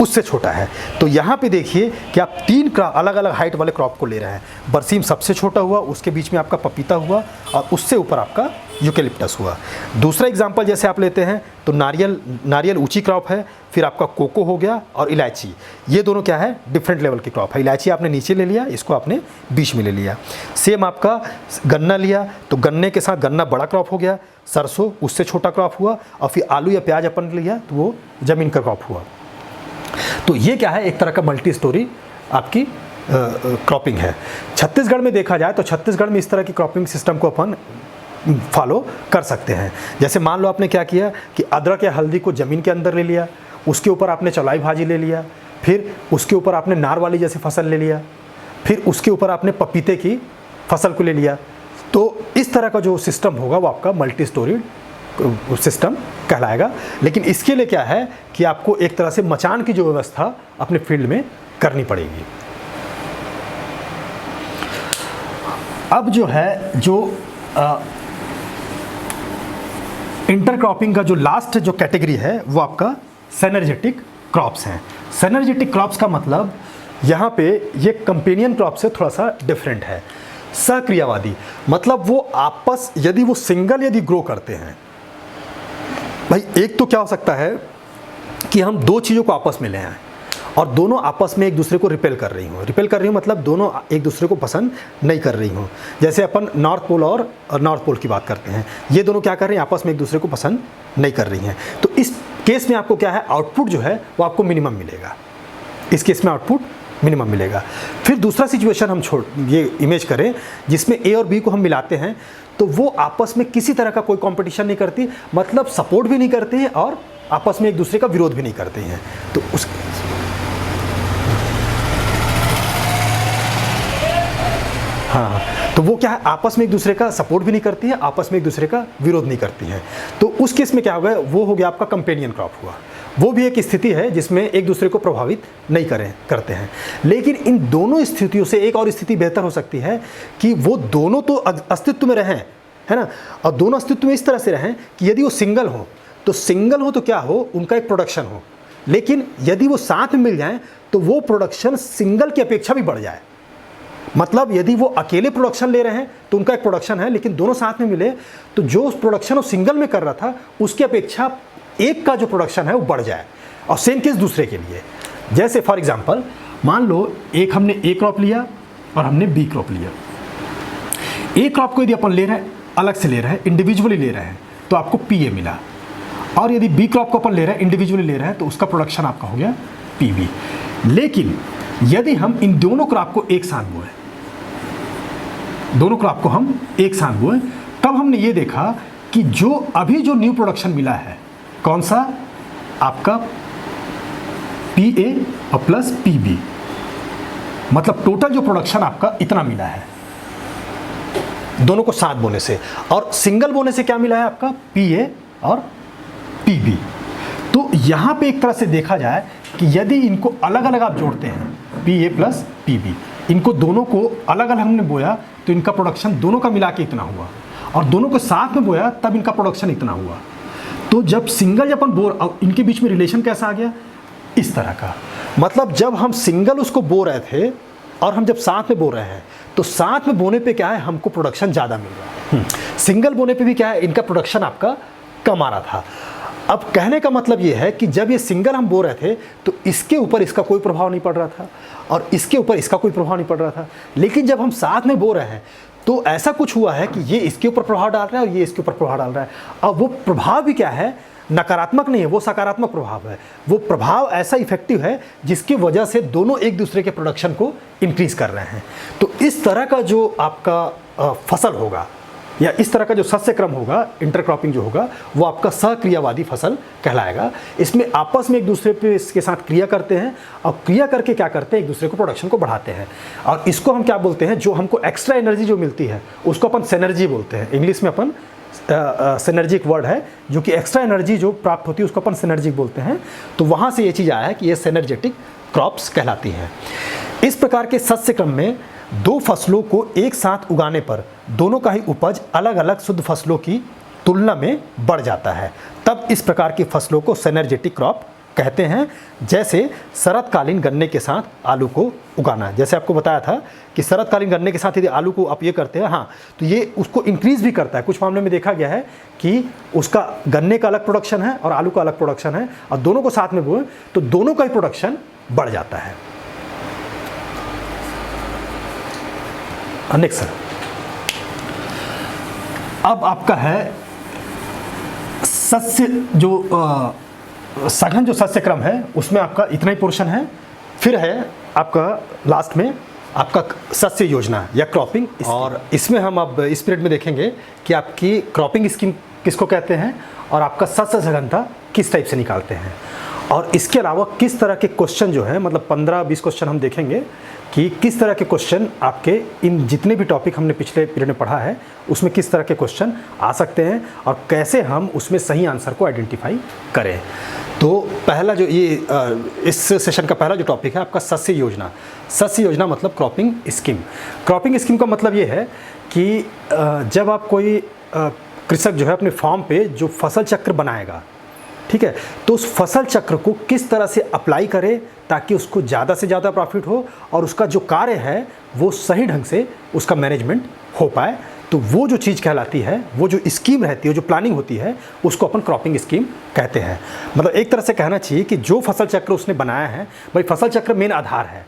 Speaker 1: उससे छोटा है। तो यहाँ पे देखिए कि आप तीन अलग अलग हाइट वाले क्रॉप को ले रहे हैं। बरसीम सबसे छोटा हुआ, उसके बीच में आपका पपीता हुआ और उससे ऊपर आपका यूकेलिप्टस हुआ। दूसरा एग्जांपल जैसे आप लेते हैं तो नारियल ऊंची क्रॉप है, फिर आपका कोको हो गया और इलायची, ये दोनों क्या है, डिफरेंट लेवल की क्रॉप है। इलायची आपने नीचे ले लिया, इसको आपने बीच में ले लिया। सेम आपका गन्ना लिया तो गन्ने के साथ गन्ना बड़ा क्रॉप हो गया, सरसों उससे छोटा क्रॉप हुआ और फिर आलू या प्याज अपन लिया तो वो ज़मीन का क्रॉप हुआ। तो ये क्या है, एक तरह का मल्टी स्टोरी आपकी क्रॉपिंग है। छत्तीसगढ़ में देखा जाए तो छत्तीसगढ़ में इस तरह की क्रॉपिंग सिस्टम को अपन फॉलो कर सकते हैं। जैसे मान लो आपने क्या किया कि अदरक या हल्दी को ज़मीन के अंदर ले लिया, उसके ऊपर आपने चौलाई भाजी ले लिया, फिर उसके ऊपर आपने नार वाली जैसी फसल ले लिया, फिर उसके ऊपर आपने पपीते की फसल को ले लिया। तो इस तरह का जो सिस्टम होगा वो आपका मल्टी स्टोरीड सिस्टम कहलाएगा। लेकिन इसके लिए क्या है कि आपको एक तरह से मचान की जो व्यवस्था अपने फील्ड में करनी पड़ेगी। अब जो है जो इंटरक्रॉपिंग का जो लास्ट जो कैटेगरी है वो आपका सिनर्जेटिक क्रॉप्स हैं। सिनर्जेटिक क्रॉप्स का मतलब यहाँ पे ये कंपेनियन क्रॉप से थोड़ा सा डिफरेंट है। सक्रियावादी मतलब वो आपस यदि वो सिंगल यदि ग्रो करते हैं, भाई एक तो क्या हो सकता है कि हम दो चीज़ों को आपस में ले आए और दोनों आपस में एक दूसरे को रिपेल कर रही हूँ मतलब दोनों एक दूसरे को पसंद नहीं कर रही हूँ। जैसे अपन नॉर्थ पोल और नॉर्थ पोल की बात करते हैं, ये दोनों क्या कर रहे हैं, आपस में एक दूसरे को पसंद नहीं कर रही हैं। तो इस केस में आपको क्या है, आउटपुट जो है वो आपको मिनिमम मिलेगा। इस केस में आउटपुट मिनिमम मिलेगा। फिर दूसरा सिचुएशन हम ये इमेज करें जिसमें ए और बी को हम मिलाते हैं, तो वो आपस में किसी तरह का कोई कंपटीशन नहीं करती, मतलब सपोर्ट भी नहीं करते हैं और आपस में एक दूसरे का विरोध भी नहीं करते हैं। तो उस हाँ, तो वो क्या है, आपस में एक दूसरे का सपोर्ट भी नहीं करती है, आपस में एक दूसरे का विरोध नहीं करती हैं। तो उस केस में क्या हो गया, वो हो गया आपका कंपेनियन क्रॉप हुआ। वो भी एक स्थिति है जिसमें एक दूसरे को प्रभावित नहीं करते हैं। लेकिन इन दोनों स्थितियों से एक और स्थिति बेहतर हो सकती है कि वो दोनों तो अस्तित्व में रहें, है ना, और दोनों अस्तित्व में इस तरह से रहें कि यदि वो सिंगल हो तो क्या हो, उनका एक प्रोडक्शन हो। लेकिन यदि वो साथ में मिल जाएं तो वो प्रोडक्शन सिंगल की अपेक्षा भी बढ़ जाए। मतलब यदि वो अकेले प्रोडक्शन ले रहे हैं तो उनका एक प्रोडक्शन है, लेकिन दोनों साथ में मिले तो जो प्रोडक्शन वो सिंगल में कर रहा था उसकी अपेक्षा एक का जो प्रोडक्शन है वो बढ़ जाए। और सेम केस दूसरे के लिए, जैसे फॉर एग्जांपल मान लो एक हमने ए क्रॉप लिया और हमने बी क्रॉप लिया, ए क्रॉप को यदि अपन ले रहे हैं, अलग से ले रहे हैं, इंडिविजुअली ले रहे हैं, तो आपको पीए मिला। और यदि बी क्रॉप को अपन ले रहे हैं, इंडिविजुअली ले रहे हैं, तो उसका प्रोडक्शन आपका हो गया पीबी। लेकिन यदि हम इन दोनों क्रॉप को एक साथ बोए, दोनों क्रॉप को हम एक साथ बोए, तब हमने ये देखा कि जो अभी जो न्यू प्रोडक्शन मिला है, कौन सा, आपका पी ए और प्लस पी बी, मतलब टोटल जो प्रोडक्शन आपका इतना मिला है दोनों को साथ बोने से। और सिंगल बोने से क्या मिला है आपका, पी ए और पी बी। तो यहाँ पे एक तरह से देखा जाए कि यदि इनको अलग अलग आप जोड़ते हैं, P A plus P B, इनको दोनों को अलग अलग हमने बोया तो इनका प्रोडक्शन दोनों का मिला के इतना हुआ, और दोनों को साथ में बोया तब इनका प्रोडक्शन इतना हुआ। तो जब सिंगल अपन बोर, इनके बीच में रिलेशन कैसा आ गया, इस तरह का। मतलब जब हम सिंगल उसको बो रहे थे और हम जब साथ में बो रहे हैं, तो साथ में बोने पे क्या है, हमको प्रोडक्शन ज़्यादा मिल रहा है। सिंगल बोने पे भी क्या है, इनका प्रोडक्शन आपका कम आ रहा था। अब कहने का मतलब ये है कि जब ये सिंगल हम बो रहे थे तो इसके ऊपर इसका कोई प्रभाव नहीं पड़ रहा था और इसके ऊपर इसका कोई प्रभाव नहीं पड़ रहा था। लेकिन जब हम साथ में बो रहे हैं तो ऐसा कुछ हुआ है कि ये इसके ऊपर प्रभाव डाल रहा है और ये इसके ऊपर प्रभाव डाल रहा है। अब वो प्रभाव भी क्या है, नकारात्मक नहीं है, वो सकारात्मक प्रभाव है। वो प्रभाव ऐसा इफेक्टिव है जिसकी वजह से दोनों एक दूसरे के प्रोडक्शन को इंक्रीज कर रहे हैं। तो इस तरह का जो आपका फसल होगा या इस तरह का जो सस्य क्रम होगा, इंटरक्रॉपिंग जो होगा, वो आपका सक्रियावादी फसल कहलाएगा। इसमें आपस में एक दूसरे पे इसके साथ क्रिया करते हैं और क्रिया करके क्या करते हैं, एक दूसरे को प्रोडक्शन को बढ़ाते हैं। और इसको हम क्या बोलते हैं, जो हमको एक्स्ट्रा एनर्जी जो मिलती है उसको अपन सिनर्जी बोलते हैं। इंग्लिश में अपन सिनर्जी एक वर्ड है जो कि एक्स्ट्रा एनर्जी जो प्राप्त होती है उसको अपन सिनर्जी बोलते हैं। तो वहाँ से ये चीज़ आया है कि ये सिनर्जेटिक क्रॉप्स कहलाती हैं। इस प्रकार के सस्य क्रम में दो फसलों को एक साथ उगाने पर दोनों का ही उपज अलग अलग शुद्ध फसलों की तुलना में बढ़ जाता है। तब इस प्रकार की फसलों को सिनर्जेटिक क्रॉप कहते हैं। जैसे शरतकालीन गन्ने के साथ आलू को उगाना, जैसे आपको बताया था कि शरतकालीन गन्ने के साथ यदि आलू को आप ये करते हैं, हाँ, तो ये उसको इंक्रीज़ भी करता है। कुछ मामले में देखा गया है कि उसका गन्ने का अलग प्रोडक्शन है और आलू का अलग प्रोडक्शन है, और दोनों को साथ में बोए तो दोनों का ही प्रोडक्शन बढ़ जाता है। नेक्स्ट सर, अब आपका है सस्य जो सघन जो सस्य क्रम है उसमें आपका इतना ही पोर्शन है। फिर है आपका लास्ट में आपका सस्य योजना या क्रॉपिंग, और इसमें हम अब इस पीरियड में देखेंगे कि आपकी क्रॉपिंग स्कीम किसको कहते हैं और आपका सस्य सघनता किस टाइप से निकालते हैं। और इसके अलावा किस तरह के क्वेश्चन जो है, मतलब 15-20 क्वेश्चन हम देखेंगे कि किस तरह के क्वेश्चन आपके इन जितने भी टॉपिक हमने पिछले पीरियड में पढ़ा है उसमें किस तरह के क्वेश्चन आ सकते हैं और कैसे हम उसमें सही आंसर को आइडेंटिफाई करें। तो पहला जो ये इस सेशन का पहला जो टॉपिक है आपका सस्य योजना। सस्य योजना मतलब क्रॉपिंग स्कीम। क्रॉपिंग स्कीम का मतलब ये है कि जब आप कोई कृषक जो है अपने फार्म पे जो फसल चक्र बनाएगा, ठीक है, तो उस फसल चक्र को किस तरह से अप्लाई करे ताकि उसको ज़्यादा से ज़्यादा प्रॉफिट हो और उसका जो कार्य है वो सही ढंग से उसका मैनेजमेंट हो पाए। तो वो जो चीज़ कहलाती है, वो जो स्कीम रहती है, जो प्लानिंग होती है, उसको अपन क्रॉपिंग स्कीम कहते हैं। मतलब एक तरह से कहना चाहिए कि जो फसल चक्र उसने बनाया है, भाई फसल चक्र मेन आधार है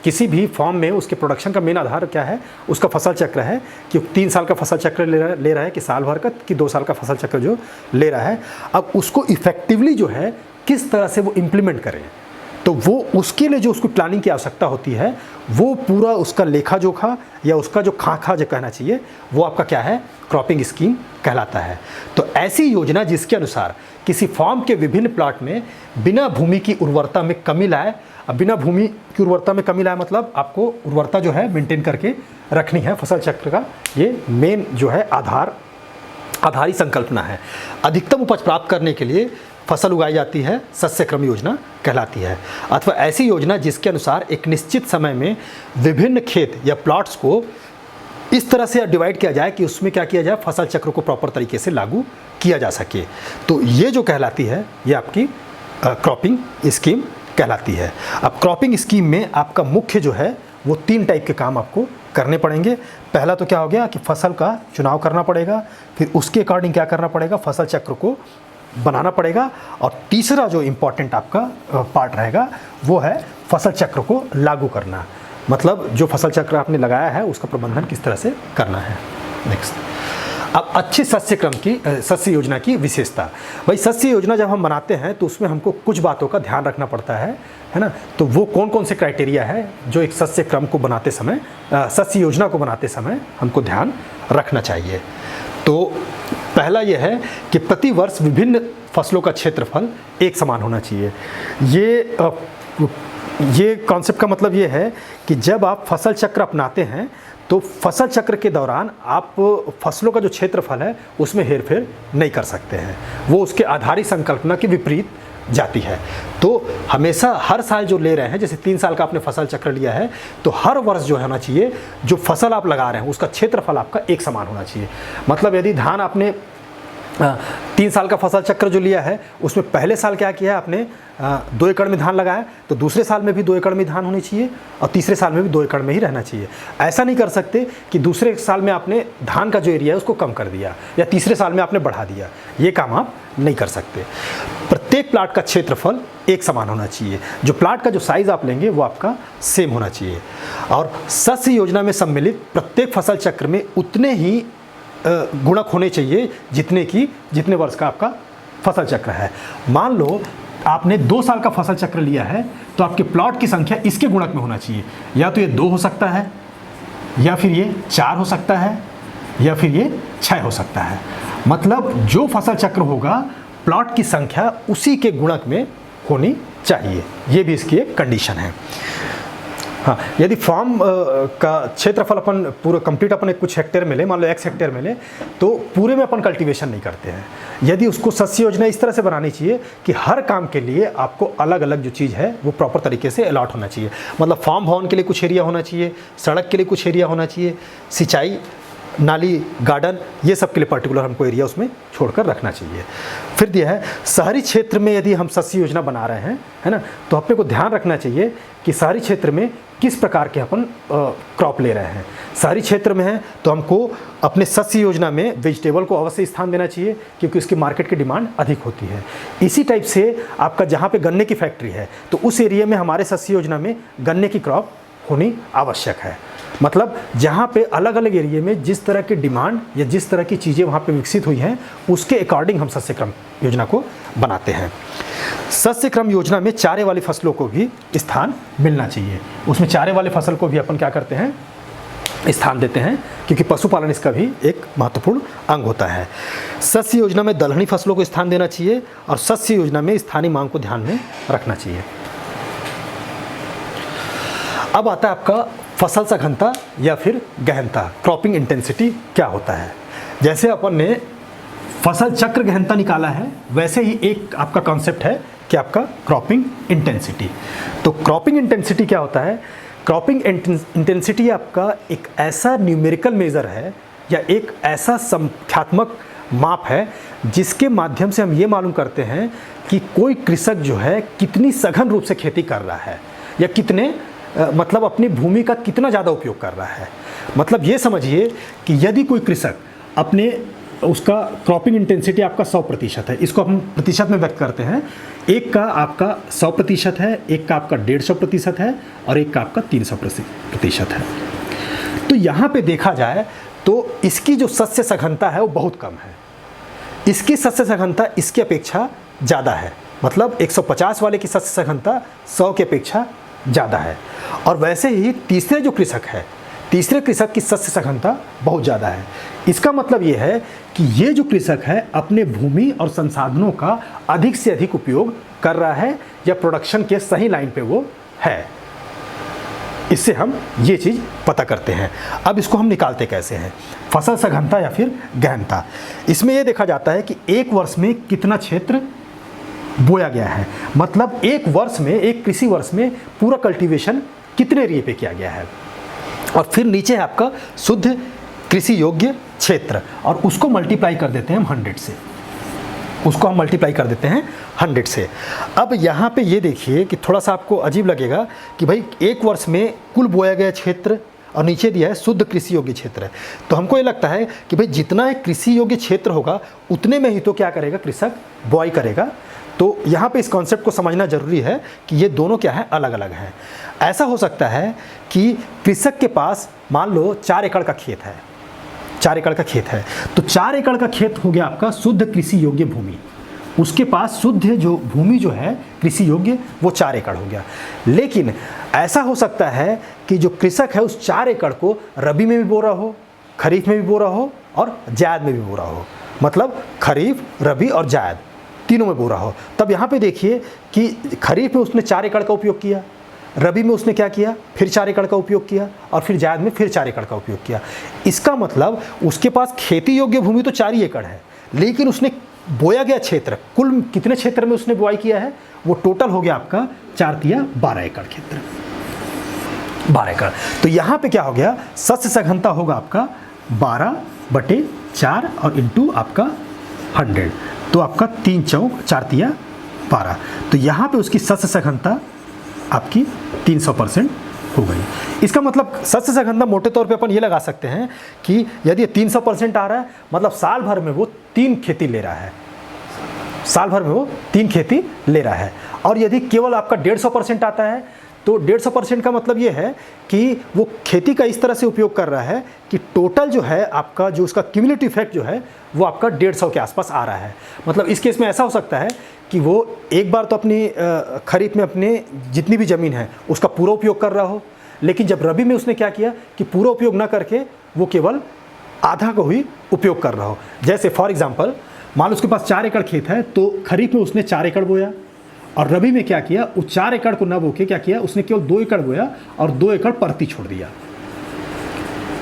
Speaker 1: किसी भी फॉर्म में। उसके प्रोडक्शन का मेन आधार क्या है, उसका फसल चक्र है कि 3 साल का फसल चक्र ले रहा है कि साल भर का, कि 2 साल का फसल चक्र जो ले रहा है। अब उसको इफेक्टिवली जो है किस तरह से वो इम्प्लीमेंट करें, तो वो उसके लिए जो उसको प्लानिंग की आवश्यकता होती है, वो पूरा उसका लेखा जोखा या उसका जो खाका जो कहना चाहिए, वो आपका क्या है, क्रॉपिंग स्कीम कहलाता है। तो ऐसी योजना जिसके अनुसार किसी फार्म के विभिन्न प्लॉट में बिना भूमि की उर्वरता में कमी लाए। अब बिना भूमि की उर्वरता में कमी लाए मतलब आपको उर्वरता जो है मेंटेन करके रखनी है। फसल चक्र का ये मेन जो है आधारी संकल्पना है। अधिकतम उपज प्राप्त करने के लिए फसल उगाई जाती है, सस्य क्रम योजना कहलाती है। अथवा ऐसी योजना जिसके अनुसार एक निश्चित समय में विभिन्न खेत या प्लॉट्स को इस तरह से डिवाइड किया जाए कि उसमें क्या किया जाए, फसल चक्र को प्रॉपर तरीके से लागू किया जा सके। तो ये जो कहलाती है ये आपकी क्रॉपिंग स्कीम कहलाती है। अब क्रॉपिंग स्कीम में आपका मुख्य जो है वो 3 टाइप के काम आपको करने पड़ेंगे। पहला तो क्या हो गया कि फसल का चुनाव करना पड़ेगा, फिर उसके अकॉर्डिंग क्या करना पड़ेगा, फसल चक्र को बनाना पड़ेगा, और तीसरा जो इम्पॉर्टेंट आपका पार्ट रहेगा वो है फसल चक्र को लागू करना। मतलब जो फसल चक्र आपने लगाया है उसका प्रबंधन किस तरह से करना है। नेक्स्ट, अब अच्छी शस्य योजना की विशेषता। भाई शस्य योजना जब हम बनाते हैं तो उसमें हमको कुछ बातों का ध्यान रखना पड़ता है ना। तो वो कौन कौन से क्राइटेरिया है जो एक शस्य क्रम को बनाते समय, शस्य योजना को बनाते समय हमको ध्यान रखना चाहिए। तो पहला यह है कि प्रति वर्ष विभिन्न फसलों का क्षेत्रफल एक समान होना चाहिए। ये कॉन्सेप्ट का मतलब ये है कि जब आप फसल चक्र अपनाते हैं तो फसल चक्र के दौरान आप फसलों का जो क्षेत्रफल है उसमें हेरफेर नहीं कर सकते हैं, वो उसके आधारित संकल्पना के विपरीत जाती है। तो हमेशा हर साल जो ले रहे हैं, जैसे 3 साल का आपने फसल चक्र लिया है तो हर वर्ष जो होना चाहिए, जो फसल आप लगा रहे हैं उसका क्षेत्रफल आपका एक समान होना चाहिए। मतलब यदि धान आपने 3 साल का फसल चक्र जो लिया है उसमें पहले साल क्या किया आपने, 2 एकड़ में धान लगाया, तो दूसरे साल में भी 2 एकड़ में धान होनी चाहिए और तीसरे साल में भी 2 एकड़ में ही रहना चाहिए। ऐसा नहीं कर सकते कि दूसरे साल में आपने धान का जो एरिया है उसको कम कर दिया या तीसरे साल में आपने बढ़ा दिया, ये काम आप नहीं कर सकते। प्रत्येक प्लाट का क्षेत्रफल एक समान होना चाहिए, जो प्लाट का जो साइज़ आप लेंगे वो आपका सेम होना चाहिए। और शस्य योजना में सम्मिलित प्रत्येक फसल चक्र में उतने ही गुणक होने चाहिए जितने वर्ष का आपका फसल चक्र है। मान लो आपने 2 साल का फसल चक्र लिया है तो आपके प्लॉट की संख्या इसके गुणक में होना चाहिए, या तो ये 2 हो सकता है, या फिर ये 4 हो सकता है, या फिर ये 6 हो सकता है। मतलब जो फसल चक्र होगा प्लॉट की संख्या उसी के गुणक में होनी चाहिए, ये भी इसकी एक कंडीशन है। हाँ, यदि फार्म का क्षेत्रफल अपन पूरा कंप्लीट अपन कुछ हेक्टेयर में ले, मान लो x हेक्टेयर में ले, तो पूरे में अपन कल्टीवेशन नहीं करते हैं। यदि उसको शस्य योजना इस तरह से बनानी चाहिए कि हर काम के लिए आपको अलग अलग जो चीज़ है वो प्रॉपर तरीके से अलॉट होना चाहिए। मतलब फार्म भवन के लिए कुछ एरिया होना चाहिए, सड़क के लिए कुछ एरिया होना चाहिए, सिंचाई, नाली, गार्डन, ये सब के लिए पर्टिकुलर हमको एरिया उसमें छोड़कर रखना चाहिए। फिर दिया है शहरी क्षेत्र में यदि हम शस्य योजना बना रहे हैं, है ना, तो अपने को ध्यान रखना चाहिए कि शहरी क्षेत्र में किस प्रकार के अपन क्रॉप ले रहे हैं। शहरी क्षेत्र में है तो हमको अपने शस्य योजना में वेजिटेबल को अवश्य स्थान देना चाहिए क्योंकि उसकी मार्केट की डिमांड अधिक होती है। इसी टाइप से आपका जहाँ पे गन्ने की फैक्ट्री है तो उस एरिया में हमारे शस्य योजना में गन्ने की क्रॉप होनी आवश्यक है। मतलब जहाँ पे अलग अलग एरिया में जिस तरह की डिमांड या जिस तरह की चीज़ें वहाँ पे विकसित हुई हैं उसके अकॉर्डिंग हम शस्य क्रम योजना को बनाते हैं। शस्य क्रम योजना में चारे वाली फसलों को भी स्थान मिलना चाहिए। उसमें चारे वाले फसल को भी अपन क्या करते हैं, स्थान देते हैं, क्योंकि पशुपालन इसका भी एक महत्वपूर्ण अंग होता है। शस्य योजना में दलहनी फसलों को स्थान देना चाहिए और शस्य योजना में स्थानीय मांग को ध्यान में रखना चाहिए। अब आता है आपका फसल सघनता या फिर गहनता, क्रॉपिंग इंटेंसिटी क्या होता है। जैसे अपन ने फसल चक्र गहनता निकाला है, वैसे ही एक आपका कॉन्सेप्ट है कि आपका क्रॉपिंग इंटेंसिटी। तो क्रॉपिंग इंटेंसिटी क्या होता है, क्रॉपिंग इंटेंसिटी आपका एक ऐसा न्यूमेरिकल मेज़र है या एक ऐसा संख्यात्मक माप है जिसके माध्यम से हम ये मालूम करते हैं कि कोई कृषक जो है कितनी सघन रूप से खेती कर रहा है या कितने मतलब अपनी भूमि का कितना ज़्यादा उपयोग कर रहा है। मतलब ये समझिए कि यदि कोई कृषक अपने उसका क्रॉपिंग इंटेंसिटी आपका 100% है, इसको हम प्रतिशत में व्यक्त करते हैं, एक का आपका 100% है, एक का आपका 150% है और एक का आपका 300% है। तो यहाँ पे देखा जाए तो इसकी जो शस्य सघनता है वो बहुत कम है, इसकी शस्य सघनता इसकी अपेक्षा ज़्यादा है। मतलब 150 वाले की शस्य सघनता 100 की अपेक्षा ज़्यादा है। और वैसे ही तीसरे जो कृषक है, तीसरे कृषक की शस्य सघनता बहुत ज़्यादा है। इसका मतलब ये है कि ये जो कृषक है अपने भूमि और संसाधनों का अधिक से अधिक उपयोग कर रहा है या प्रोडक्शन के सही लाइन पे वो है। इससे हम ये चीज़ पता करते हैं। अब इसको हम निकालते कैसे हैं, फसल सघनता या फिर गहनता। इसमें यह देखा जाता है कि एक वर्ष में कितना क्षेत्र बोया गया है। मतलब एक वर्ष में, एक कृषि वर्ष में पूरा कल्टीवेशन कितने एरिया पे किया गया है। और फिर नीचे है आपका शुद्ध कृषि योग्य क्षेत्र और उसको मल्टीप्लाई कर देते हैं हम 100 से, उसको हम मल्टीप्लाई कर देते हैं 100 से। अब यहाँ पे ये देखिए कि थोड़ा सा आपको अजीब लगेगा कि भाई एक वर्ष में कुल बोया गया क्षेत्र और नीचे दिया है शुद्ध कृषि योग्य क्षेत्र है। तो हमको ये लगता है कि भाई जितना कृषि योग्य क्षेत्र होगा उतने में ही तो क्या करेगा, कृषक बुआई करेगा। तो यहाँ पे इस कॉन्सेप्ट को समझना जरूरी है कि ये दोनों क्या है, अलग अलग हैं। ऐसा हो सकता है कि कृषक के पास मान लो 4 एकड़ का खेत है, 4 एकड़ का खेत है, तो 4 एकड़ का खेत हो गया आपका शुद्ध कृषि योग्य भूमि। उसके पास शुद्ध जो भूमि जो है कृषि योग्य वो 4 एकड़ हो गया। लेकिन ऐसा हो सकता है कि जो कृषक है उस 4 एकड़ को रबी में भी बो रहा हो, खरीफ में भी बो रहा हो और जायद में भी बो रहा हो, मतलब खरीफ, रबी और जायद तीनों में बो रहा हो। तब यहाँ पे देखिए कि खरीफ में उसने 4 एकड़ का उपयोग किया, रबी में उसने क्या किया, फिर 4 एकड़ का उपयोग किया और फिर जायद में फिर 4 एकड़ का उपयोग किया। इसका मतलब उसके पास खेती योग्य भूमि तो 4 ही एकड़ है, लेकिन उसने बोया गया क्षेत्र कुल कितने क्षेत्र में उसने बुआई किया है, वो टोटल हो गया आपका 4 तिया 12 एकड़ क्षेत्र, 12 एकड़। तो यहाँ पे क्या हो गया, शस्य सघनता होगा आपका 12/4 और इंटू आपका 100, तो आपका 3 चौक 4 तिया 12। तो यहाँ पे उसकी शस्य सघनता आपकी 300% हो गई। इसका मतलब शस्य सघनता मोटे तौर पे अपन ये लगा सकते हैं कि यदि 300% आ रहा है मतलब साल भर में वो 3 खेती ले रहा है, साल भर में वो 3 खेती ले रहा है। और यदि केवल आपका 150% आता है तो 150% का मतलब ये है कि वो खेती का इस तरह से उपयोग कर रहा है कि टोटल जो है आपका जो उसका क्यूमुलेटिव इफेक्ट जो है वो आपका 150 के आसपास आ रहा है। मतलब इस केस में ऐसा हो सकता है कि वो एक बार तो अपनी खरीफ में अपने जितनी भी ज़मीन है उसका पूरा उपयोग कर रहा हो, लेकिन जब रबी में उसने क्या किया कि पूरा उपयोग ना करके वो केवल आधा को ही उपयोग कर रहा हो। जैसे फॉर एग्जांपल मान लो उसके पास 4 एकड़ खेत है, तो खरीफ में उसने 4 एकड़ बोया और रबी में क्या किया, उस 4 एकड़ को ना बो के क्या किया, उसने केवल 2 एकड़ बोया और 2 एकड़ परती छोड़ दिया,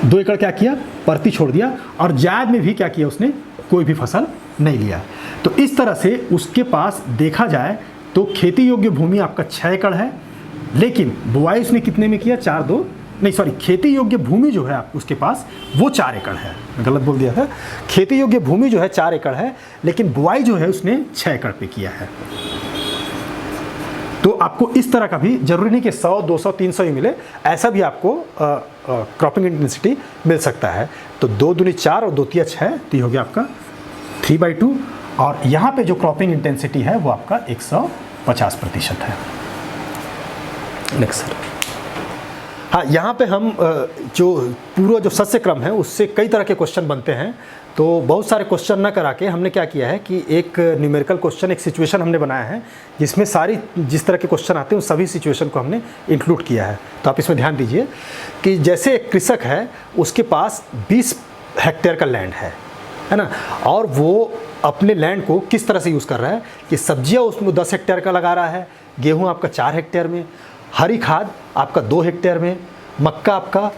Speaker 1: 2 एकड़ क्या किया, परती छोड़ दिया। और जायद में भी क्या किया, उसने कोई भी फसल नहीं लिया। तो इस तरह से उसके पास देखा जाए तो खेती योग्य भूमि आपका 6 एकड़ है, लेकिन बुआई उसने कितने में किया, खेती योग्य भूमि जो है उसके पास वो 4 एकड़ है, गलत बोल दिया था। खेती योग्य भूमि जो है 4 एकड़ है, लेकिन बुआई जो है उसने 6 एकड़ पे किया है। तो आपको इस तरह का भी जरूरी नहीं कि 100, 200, 300 ही मिले, ऐसा भी आपको क्रॉपिंग इंटेंसिटी मिल सकता है। तो 2 दूनी 4 और 2 तिया 6, तो ये हो गया आपका 3/2। और यहाँ पे जो क्रॉपिंग इंटेंसिटी है वो आपका 150% है। Next sir. हाँ, यहाँ पे हम जो पूरा जो शस्य क्रम है उससे कई तरह के क्वेश्चन बनते हैं। तो बहुत सारे क्वेश्चन ना करा के हमने क्या किया है कि एक न्यूमेरिकल क्वेश्चन, एक सिचुएशन हमने बनाया है जिसमें सारी जिस तरह के क्वेश्चन आते हैं उन सभी सिचुएशन को हमने इंक्लूड किया है। तो आप इसमें ध्यान दीजिए कि जैसे एक कृषक है, उसके पास 20 हेक्टेयर का लैंड है ना, और वो अपने लैंड को किस तरह से यूज़ कर रहा है कि सब्जियाँ उसमें 10 हेक्टेयर का लगा रहा है, गेहूँ आपका 4 हेक्टेयर में, हरी खाद आपका 2 हेक्टेयर में, मक्का आपका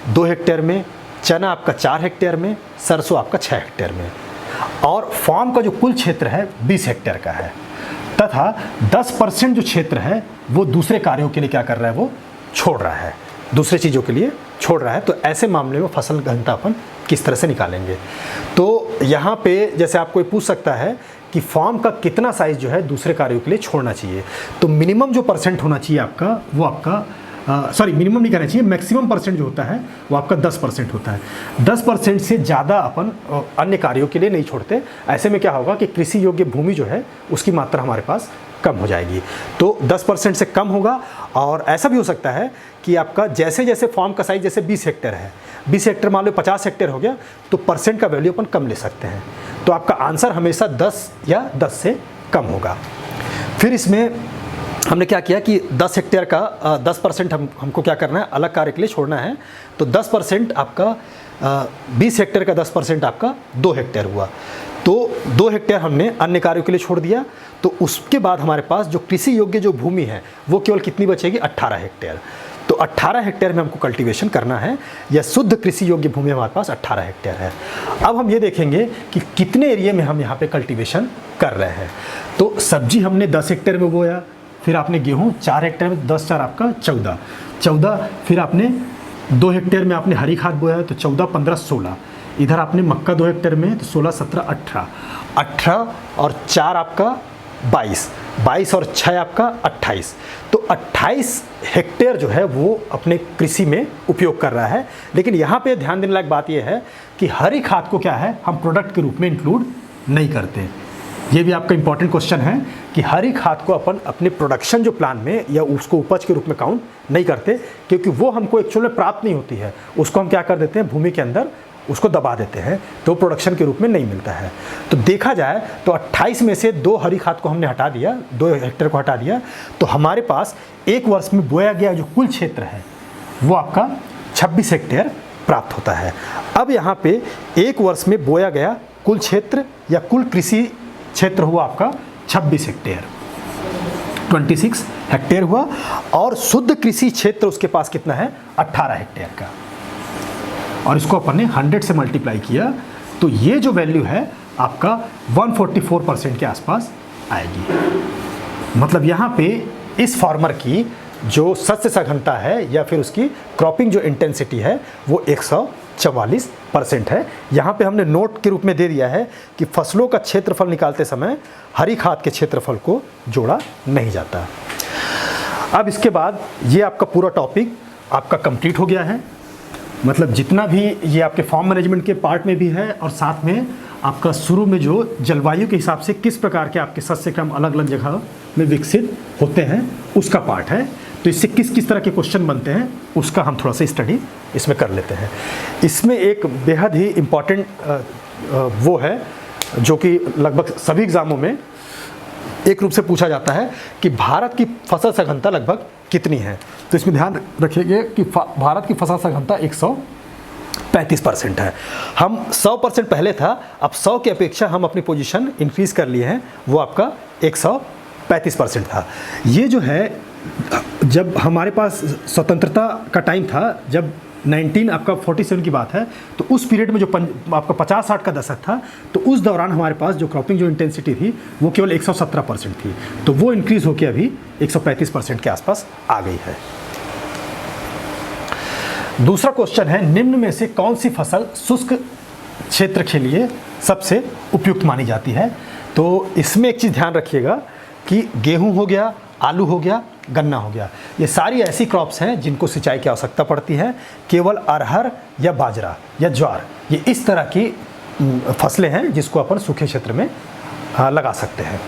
Speaker 1: 2 हेक्टेयर में, चना आपका 4 हेक्टेयर में, सरसों आपका 6 हेक्टेयर में, और फार्म का जो कुल क्षेत्र है 20 हेक्टेयर का है, तथा 10% जो क्षेत्र है वो दूसरे कार्यों के लिए क्या कर रहा है, वो छोड़ रहा है, दूसरे चीज़ों के लिए छोड़ रहा है। तो ऐसे मामले में फसल घनता अपन किस तरह से निकालेंगे। तो यहाँ पे जैसे आपको ये पूछ सकता है कि फॉर्म का कितना साइज़ जो है दूसरे कार्यों के लिए छोड़ना चाहिए, तो मिनिमम जो परसेंट होना चाहिए आपका वो आपका मिनिमम नहीं कहना चाहिए, मैक्सिमम परसेंट जो होता है वो आपका 10% होता है। 10% से ज़्यादा अपन अन्य कार्यों के लिए नहीं छोड़ते। ऐसे में क्या होगा कि कृषि योग्य भूमि जो है उसकी मात्रा हमारे पास कम हो जाएगी। तो 10% से कम होगा। और ऐसा भी हो सकता है कि आपका जैसे जैसे फॉर्म का साइज़ जैसे 20 हेक्टेयर है, 20 हेक्टेयर मान लो 50 हेक्टेयर हो गया, तो परसेंट का वैल्यू अपन कम ले सकते हैं। तो आपका आंसर हमेशा 10 या 10 से कम होगा। फिर इसमें हमने क्या किया कि 10 हेक्टेयर का 10% हमको क्या करना है, अलग कार्य के लिए छोड़ना है। तो 10% आपका 20 हेक्टेयर का 10% आपका 2 हेक्टेयर हुआ। तो 2 हेक्टेयर हमने अन्य कार्यों के लिए छोड़ दिया। तो उसके बाद हमारे पास जो कृषि योग्य जो भूमि है वो केवल कितनी बचेगी, 18 हेक्टेयर। तो 18 हेक्टेयर में हमको कल्टीवेशन करना है, या शुद्ध कृषि योग्य भूमि हमारे पास 18 हेक्टेयर है। अब हम ये देखेंगे कि कितने एरिया में हम यहाँ पे कल्टीवेशन कर रहे हैं। तो सब्जी हमने 10 हेक्टेयर में बोया, फिर आपने गेहूँ 4 हेक्टेयर में, 10 4 आपका 14, फिर आपने 2 हेक्टेयर में आपने हरी खाद बोया, तो 14 15 16, इधर आपने मक्का 2 हेक्टेयर में, तो 16 17 18 और 4 आपका 22 और 6 आपका 28। तो 28 हेक्टेयर जो है वो अपने कृषि में उपयोग कर रहा है। लेकिन यहाँ पे ध्यान देने लायक बात यह है कि हरी खाद को क्या है, हम प्रोडक्ट के रूप में इंक्लूड नहीं करते। ये भी आपका इंपॉर्टेंट क्वेश्चन है कि हरी खाद को अपन अपने प्रोडक्शन जो प्लान में या उसको उपज के रूप में काउंट नहीं करते, क्योंकि वो हमको एक्चुअल में प्राप्त नहीं होती है। उसको हम क्या कर देते हैं, भूमि के अंदर उसको दबा देते हैं तो प्रोडक्शन के रूप में नहीं मिलता है। तो देखा जाए तो 28 में से 2 हरी खाद को हमने हटा दिया, 2 हेक्टेयर को हटा दिया, तो हमारे पास एक वर्ष में बोया गया जो कुल क्षेत्र है वो आपका 26 हेक्टेयर प्राप्त होता है। अब यहाँ पे एक वर्ष में बोया गया कुल क्षेत्र या कुल कृषि क्षेत्र हुआ आपका 26 हेक्टेयर, 26 हेक्टेयर हुआ, और शुद्ध कृषि क्षेत्र उसके पास कितना है 18 हेक्टेयर का, और इसको अपन ने 100 से मल्टीप्लाई किया तो ये जो वैल्यू है आपका 144% के आसपास आएगी। मतलब यहाँ पे इस फार्मर की जो शस्य सघनता है या फिर उसकी क्रॉपिंग जो इंटेंसिटी है वो 144% है। यहाँ पे हमने नोट के रूप में दे दिया है कि फसलों का क्षेत्रफल निकालते समय हरी खाद के क्षेत्रफल को जोड़ा नहीं जाता। अब इसके बाद ये आपका पूरा टॉपिक आपका कंप्लीट हो गया है। मतलब जितना भी ये आपके फार्म मैनेजमेंट के पार्ट में भी है और साथ में आपका शुरू में जो जलवायु के हिसाब से किस प्रकार के आपके सस्य क्रम अलग अलग जगह में विकसित होते हैं उसका पार्ट है। तो इससे किस किस तरह के क्वेश्चन बनते हैं उसका हम थोड़ा सा स्टडी इसमें कर लेते हैं। इसमें एक बेहद ही इम्पॉर्टेंट वो है जो कि लगभग सभी एग्ज़ामों में एक रूप से पूछा जाता है कि भारत की फसल सघनता लगभग कितनी है। तो इसमें ध्यान रखिए कि भारत की फसल सघनता 135% है। हम 100% पहले था, अब 100 की अपेक्षा हम अपनी पोजीशन इंक्रीज़ कर लिए हैं, वो आपका 135% था। ये जो है जब हमारे पास स्वतंत्रता का टाइम था, जब 1947 की बात है, तो उस पीरियड में जो आपका 50-60 का दशक था, तो उस दौरान हमारे पास जो क्रॉपिंग जो इंटेंसिटी थी वो केवल 117% थी। तो वो इंक्रीज़ होकर अभी 135% के आसपास आ गई है। दूसरा क्वेश्चन है, निम्न में से कौन सी फसल शुष्क क्षेत्र के लिए सबसे उपयुक्त मानी जाती है। तो इसमें एक चीज़ ध्यान रखिएगा कि गेहूँ हो गया, आलू हो गया, गन्ना हो गया, ये सारी ऐसी क्रॉप्स हैं जिनको सिंचाई की आवश्यकता पड़ती है। केवल अरहर या बाजरा या ज्वार, ये इस तरह की फसलें हैं जिसको अपन सूखे क्षेत्र में लगा सकते हैं।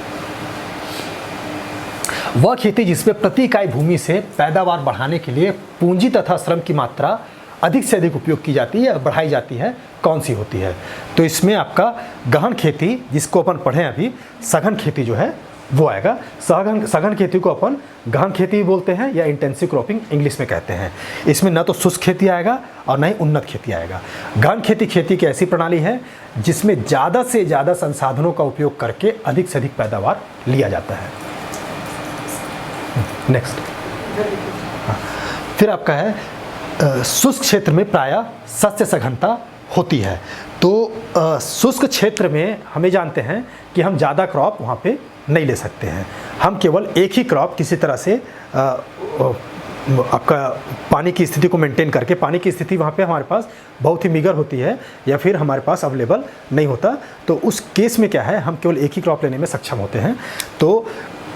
Speaker 1: वह खेती जिसमें प्रति इकाई भूमि से पैदावार बढ़ाने के लिए पूंजी तथा श्रम की मात्रा अधिक से अधिक उपयोग की जाती है, बढ़ाई जाती है, कौन सी होती है। तो इसमें आपका गहन खेती, जिसको अपन पढ़ें अभी, सघन खेती जो है वो आएगा। सघन खेती को अपन गहन खेती भी बोलते हैं या इंटेंसिव क्रॉपिंग इंग्लिश में कहते हैं। इसमें न तो शुष्क खेती आएगा और न ही उन्नत खेती आएगा। गहन खेती की ऐसी प्रणाली है जिसमें ज़्यादा से ज़्यादा संसाधनों का उपयोग करके अधिक से अधिक पैदावार लिया जाता है। नेक्स्ट, फिर आपका है शुष्क क्षेत्र में प्रायः शस्य सघनता होती है। तो शुष्क क्षेत्र में हमें जानते हैं कि हम ज़्यादा क्रॉप वहाँ पे नहीं ले सकते हैं। हम केवल एक ही क्रॉप किसी तरह से आपका पानी की स्थिति को मेंटेन करके, पानी की स्थिति वहाँ पे हमारे पास बहुत ही मीगर होती है या फिर हमारे पास अवेलेबल नहीं होता, तो उस केस में क्या है, हम केवल एक ही क्रॉप लेने में सक्षम होते हैं। तो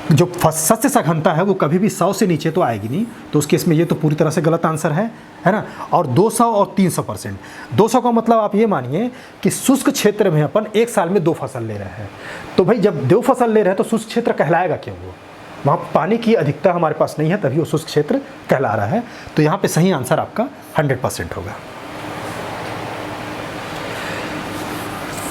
Speaker 1: जो शस्य सघनता है वो कभी भी 100 से नीचे तो आएगी नहीं, तो उस केस में ये तो पूरी तरह से गलत आंसर है ना। और 200 और 300%। 200 का मतलब आप ये मानिए कि शुष्क क्षेत्र में अपन एक साल में 2 फसल ले रहे हैं। तो भाई जब 2 फसल ले रहे हैं तो शुष्क क्षेत्र कहलाएगा क्यों? वो वहाँ पानी की अधिकता हमारे पास नहीं है, तभी वो शुष्क क्षेत्र कहला रहा है। तो यहाँ पे सही आंसर आपका 100% होगा।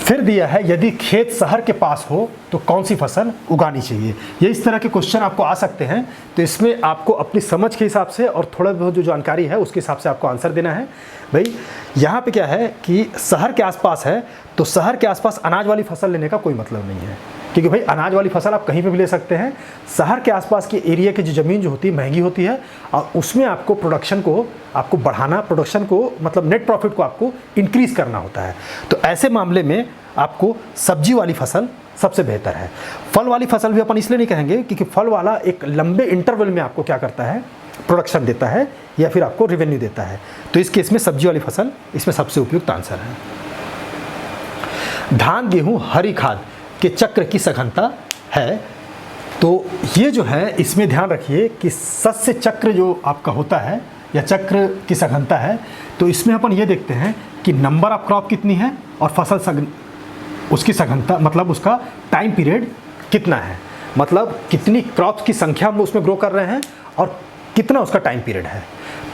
Speaker 1: फिर दिया है, यदि खेत शहर के पास हो तो कौन सी फसल उगानी चाहिए। ये इस तरह के क्वेश्चन आपको आ सकते हैं। तो इसमें आपको अपनी समझ के हिसाब से और थोड़ा बहुत जो जानकारी है उसके हिसाब से आपको आंसर देना है। भाई यहाँ पे क्या है कि शहर के आसपास है, तो शहर के आसपास अनाज वाली फसल लेने का कोई मतलब नहीं है, क्योंकि भाई अनाज वाली फसल आप कहीं पे भी ले सकते हैं। शहर के आसपास के एरिया की जो ज़मीन जो होती है महंगी होती है, और उसमें आपको प्रोडक्शन को आपको बढ़ाना, प्रोडक्शन को मतलब नेट प्रॉफिट को आपको इंक्रीज़ करना होता है। तो ऐसे मामले में आपको सब्जी वाली फसल सबसे बेहतर है। फल वाली फसल भी अपन इसलिए नहीं कहेंगे क्योंकि फल वाला एक लंबे इंटरवल में आपको क्या करता है, प्रोडक्शन देता है या फिर आपको रेवेन्यू देता है। तो इस केस में सब्जी वाली फसल इसमें सबसे उपयुक्त आंसर है। धान, गेहूँ, हरी खाद के चक्र की सघनता है। तो ये जो है इसमें ध्यान रखिए कि सस्य चक्र जो आपका होता है या चक्र की सघनता है, तो इसमें अपन ये देखते हैं कि नंबर ऑफ क्रॉप कितनी है और फसल उसकी सघनता, मतलब उसका टाइम पीरियड कितना है, मतलब कितनी क्रॉप्स की संख्या हम उसमें ग्रो कर रहे हैं और कितना उसका टाइम पीरियड है।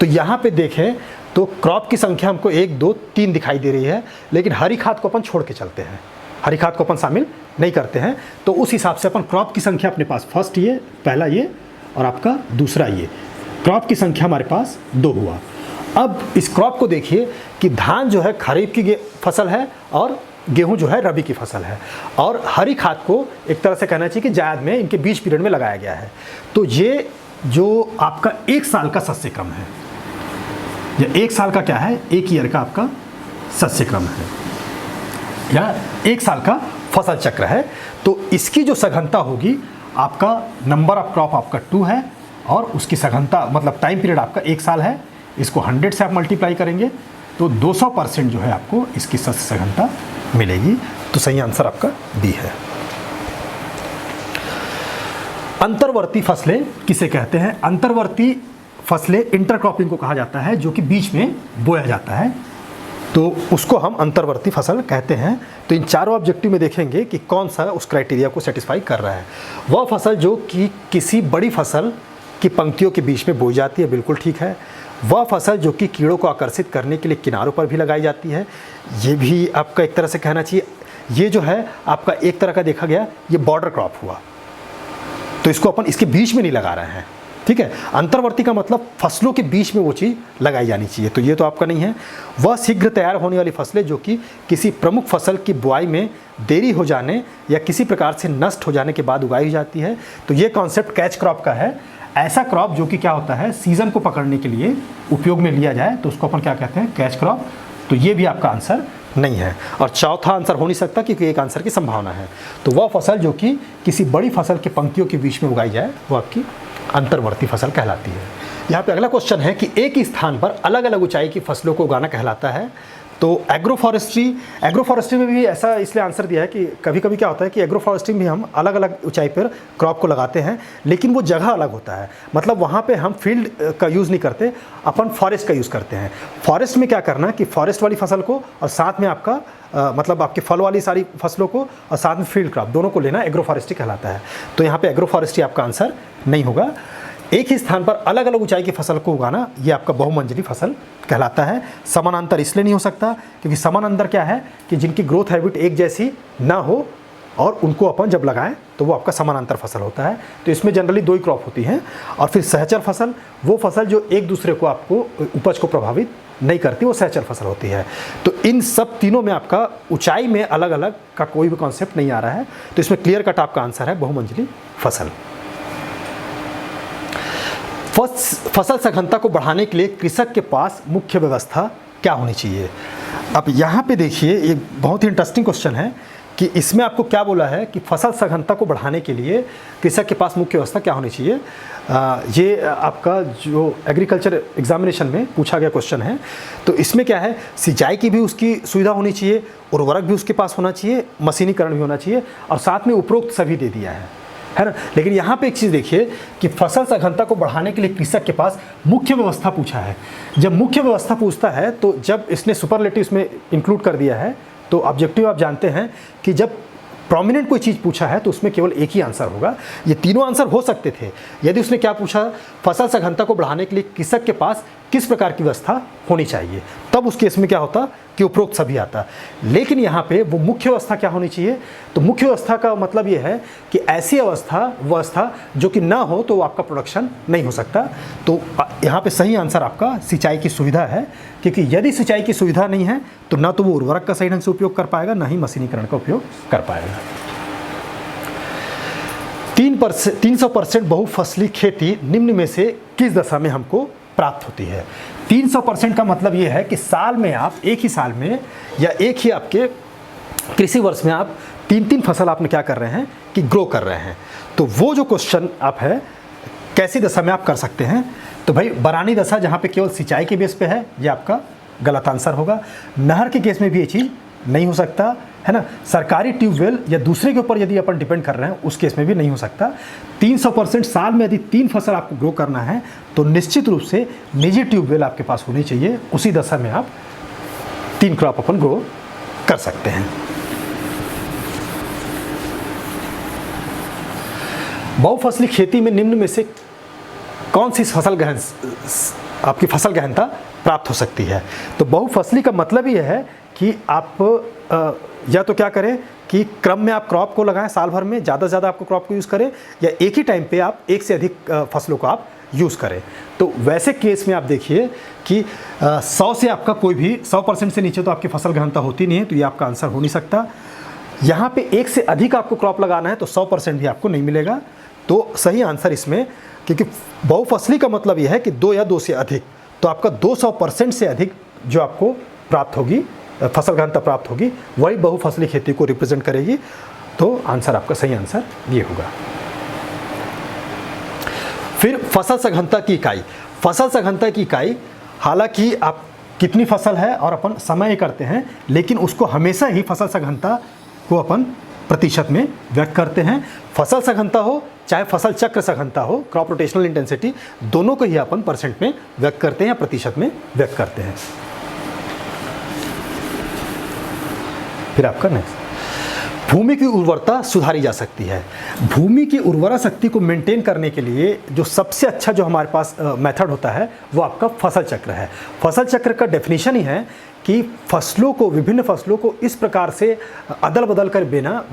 Speaker 1: तो यहाँ पे देखें तो क्रॉप की संख्या हमको 1, 2, 3 दिखाई दे रही है, लेकिन हरी खाद को अपन छोड़ के चलते हैं, हरी खाद को अपन शामिल नहीं करते हैं। तो उस हिसाब से अपन क्रॉप की संख्या अपने पास फर्स्ट ये, पहला ये और आपका दूसरा ये, क्रॉप की संख्या हमारे पास 2 हुआ। अब इस क्रॉप को देखिए कि धान जो है खरीफ की फसल है और गेहूं जो है रबी की फसल है, और हरी खाद को एक तरह से कहना चाहिए कि जायद में इनके बीच पीरियड में लगाया गया है। तो ये जो आपका 1 साल का शस्य क्रम है, या 1 साल का क्या है, 1 ईयर का आपका शस्य क्रम है, या 1 साल का फसल चक्र है। तो इसकी जो सघनता होगी, आपका नंबर ऑफ क्रॉप आपका 2 है और उसकी सघनता मतलब टाइम पीरियड आपका 1 साल है। इसको 100 से आप मल्टीप्लाई करेंगे तो 200% जो है आपको इसकी शस्य सघनता मिलेगी। तो सही आंसर आपका बी है। अंतर्वर्ती फसलें किसे कहते हैं? अंतर्वर्ती फसलें इंटरक्रॉपिंग को कहा जाता है, जो कि बीच में बोया जाता है, तो उसको हम अंतर्वर्ती फसल कहते हैं। तो इन चारों ऑब्जेक्टिव में देखेंगे कि कौन सा उस क्राइटेरिया को सेटिस्फाई कर रहा है। वह फसल जो कि किसी बड़ी फसल की पंक्तियों के बीच में बोई जाती है, बिल्कुल ठीक है। वह फसल जो कि कीड़ों को आकर्षित करने के लिए किनारों पर भी लगाई जाती है, ये भी आपका एक तरह से कहना चाहिए। ये जो है आपका एक तरह का देखा गया, ये बॉर्डर क्रॉप हुआ, तो इसको अपन इसके बीच में नहीं लगा रहे हैं, ठीक है। अंतर्वर्ती का मतलब फसलों के बीच में वो चीज़ लगाई जानी चाहिए, तो ये तो आपका नहीं है। वह शीघ्र तैयार होने वाली फसलें जो कि किसी प्रमुख फसल की बुआई में देरी हो जाने या किसी प्रकार से नष्ट हो जाने के बाद उगाई जाती है, तो ये कॉन्सेप्ट कैच क्रॉप का है। ऐसा क्रॉप जो कि क्या होता है, सीजन को पकड़ने के लिए उपयोग में लिया जाए, तो उसको अपन क्या कहते हैं, कैच क्रॉप। तो ये भी आपका आंसर नहीं है। और चौथा आंसर हो नहीं सकता क्योंकि एक आंसर की संभावना है। तो वह फसल जो कि किसी बड़ी फसल के पंक्तियों के बीच में उगाई जाए, वो आपकी अंतर्वर्ती फसल कहलाती है। यहाँ पे अगला क्वेश्चन है कि एक ही स्थान पर अलग अलग ऊंचाई की फसलों को उगाना कहलाता है। तो एग्रोफॉरेस्ट्री में भी ऐसा इसलिए आंसर दिया है कि कभी कभी क्या होता है कि एग्रोफॉरेस्ट्री में हम अलग अलग ऊंचाई पर क्रॉप को लगाते हैं, लेकिन वो जगह अलग होता है। मतलब वहाँ पे हम फील्ड का यूज़ नहीं करते, अपन फॉरेस्ट का यूज़ करते हैं। फॉरेस्ट में क्या करना कि फॉरेस्ट वाली फसल को और साथ में आपका मतलब आपके फल वाली सारी फसलों को और साथ में फील्ड क्रॉप दोनों को लेना एग्रोफॉरेस्ट्री कहलाता है। तो यहाँ पे एग्रोफॉरेस्ट्री आपका आंसर नहीं होगा। एक ही स्थान पर अलग अलग ऊंचाई की फसल को उगाना, ये आपका बहुमंजिली फसल कहलाता है। समानांतर इसलिए नहीं हो सकता क्योंकि समानांतर क्या है कि जिनकी ग्रोथ हैबिट एक जैसी ना हो और उनको अपन जब लगाएं तो वो आपका समानांतर फसल होता है। तो इसमें जनरली 2 ही क्रॉप होती हैं। और फिर सहचर फसल, वो फसल जो एक दूसरे को आपको उपज को प्रभावित नहीं करती, वो सहचर फसल होती है। तो इन सब तीनों में आपका ऊंचाई में अलग अलग का कोई भी कॉन्सेप्ट नहीं आ रहा है। तो इसमें क्लियर कट आपका आंसर है बहुमंजिली फसल। फसल सघनता को बढ़ाने के लिए कृषक के पास मुख्य व्यवस्था क्या होनी चाहिए? अब यहाँ पे देखिए, ये बहुत ही इंटरेस्टिंग क्वेश्चन है कि इसमें आपको क्या बोला है कि फसल सघनता को बढ़ाने के लिए कृषक के पास मुख्य व्यवस्था क्या होनी चाहिए। ये आपका जो एग्रीकल्चर एग्जामिनेशन में पूछा गया क्वेश्चन है। तो इसमें क्या है, सिंचाई की भी उसकी सुविधा होनी चाहिए, उर्वरक भी उसके पास होना चाहिए, मशीनीकरण भी होना चाहिए, और साथ में उपरोक्त सभी दे दिया है ना। लेकिन यहाँ पे एक चीज़ देखिए कि फसल सघनता को बढ़ाने के लिए कृषक के पास मुख्य व्यवस्था पूछा है। जब मुख्य व्यवस्था पूछता है तो जब इसने सुपरलेटिव इसमें इंक्लूड कर दिया है, तो ऑब्जेक्टिव आप जानते हैं कि जब प्रोमिनेंट कोई चीज़ पूछा है तो उसमें केवल एक ही आंसर होगा। ये तीनों आंसर हो सकते थे यदि उसने क्या पूछा, फसल सघनता को बढ़ाने के लिए कृषक के पास किस प्रकार की व्यवस्था होनी चाहिए, तब उस केस में क्या होता कि उपरोक्त सभी आता। लेकिन यहाँ पे वो मुख्य व्यवस्था क्या होनी चाहिए, तो मुख्य व्यवस्था का मतलब ये है कि ऐसी व्यवस्था जो कि ना हो तो आपका प्रोडक्शन नहीं हो सकता। तो यहाँ पे सही आंसर आपका सिंचाई की सुविधा है, क्योंकि यदि सिंचाई की सुविधा नहीं है तो ना तो वो उर्वरक का सही ढंग से उपयोग कर पाएगा, ना ही मशीनीकरण का उपयोग कर पाएगा। 300% बहुफसली खेती निम्न में से किस दशा में हमको प्राप्त होती है? 300% का मतलब ये है कि साल में आप एक ही साल में या एक ही आपके कृषि वर्ष में आप 3 फसल आपने क्या कर रहे हैं कि ग्रो कर रहे हैं। तो वो जो क्वेश्चन आप है कैसी दशा में आप कर सकते हैं, तो भाई बरानी दशा जहाँ पे केवल सिंचाई के बेस पे है, ये आपका गलत आंसर होगा। नहर के केस में भी ये चीज़ नहीं हो सकता है ना। सरकारी ट्यूबवेल या दूसरे के ऊपर यदि अपन डिपेंड कर रहे हैं उस केस में भी नहीं हो सकता। 300% साल में यदि 3 फसल आपको ग्रो करना है तो निश्चित रूप से निजी ट्यूबवेल आपके पास होनी चाहिए, उसी दशा में आप 3 क्रॉप अपन ग्रो कर सकते हैं। बहुफसली खेती में निम्न में से कौन सी आपकी फसल गहनता प्राप्त हो सकती है। तो बहुफसली का मतलब यह है कि आप या तो क्या करें कि क्रम में आप क्रॉप को लगाएं, साल भर में ज़्यादा से ज़्यादा आपको क्रॉप को यूज़ करें, या एक ही टाइम पे आप एक से अधिक फसलों को आप यूज़ करें। तो वैसे केस में आप देखिए कि 100 से आपका कोई भी 100% से नीचे तो आपकी फसल गहनता होती नहीं है, तो ये आपका आंसर हो नहीं सकता। यहाँ पे एक से अधिक आपको क्रॉप लगाना है तो 100% भी आपको नहीं मिलेगा। तो सही आंसर इसमें, क्योंकि बहुफसली का मतलब यह है कि 2 या 2 से अधिक, तो आपका 200% से अधिक जो आपको प्राप्त होगी, फसल गहनता प्राप्त होगी, वही बहुफसली खेती को रिप्रेजेंट करेगी। तो आंसर आपका सही आंसर ये होगा। फिर फसल सघनता की इकाई। फसल सघनता की इकाई, हालांकि आप कितनी फसल है और अपन समय करते हैं, लेकिन उसको हमेशा ही फसल सघनता को अपन प्रतिशत में व्यक्त करते हैं। फसल सघनता हो चाहे फसल चक्र सघनता हो, क्रॉप रोटेशनल इंटेंसिटी, दोनों को ही अपन परसेंट में व्यक्त करते हैं या प्रतिशत में व्यक्त करते हैं। फिर आपका नेक्स्ट, भूमि की उर्वरता सुधारी जा सकती है। भूमि की उर्वरा शक्ति को मेंटेन करने के लिए जो सबसे अच्छा जो हमारे पास मेथड होता है वो आपका फसल चक्र है। फसल चक्र का डेफिनेशन ही है कि फसलों को, विभिन्न फसलों को इस प्रकार से अदल बदल कर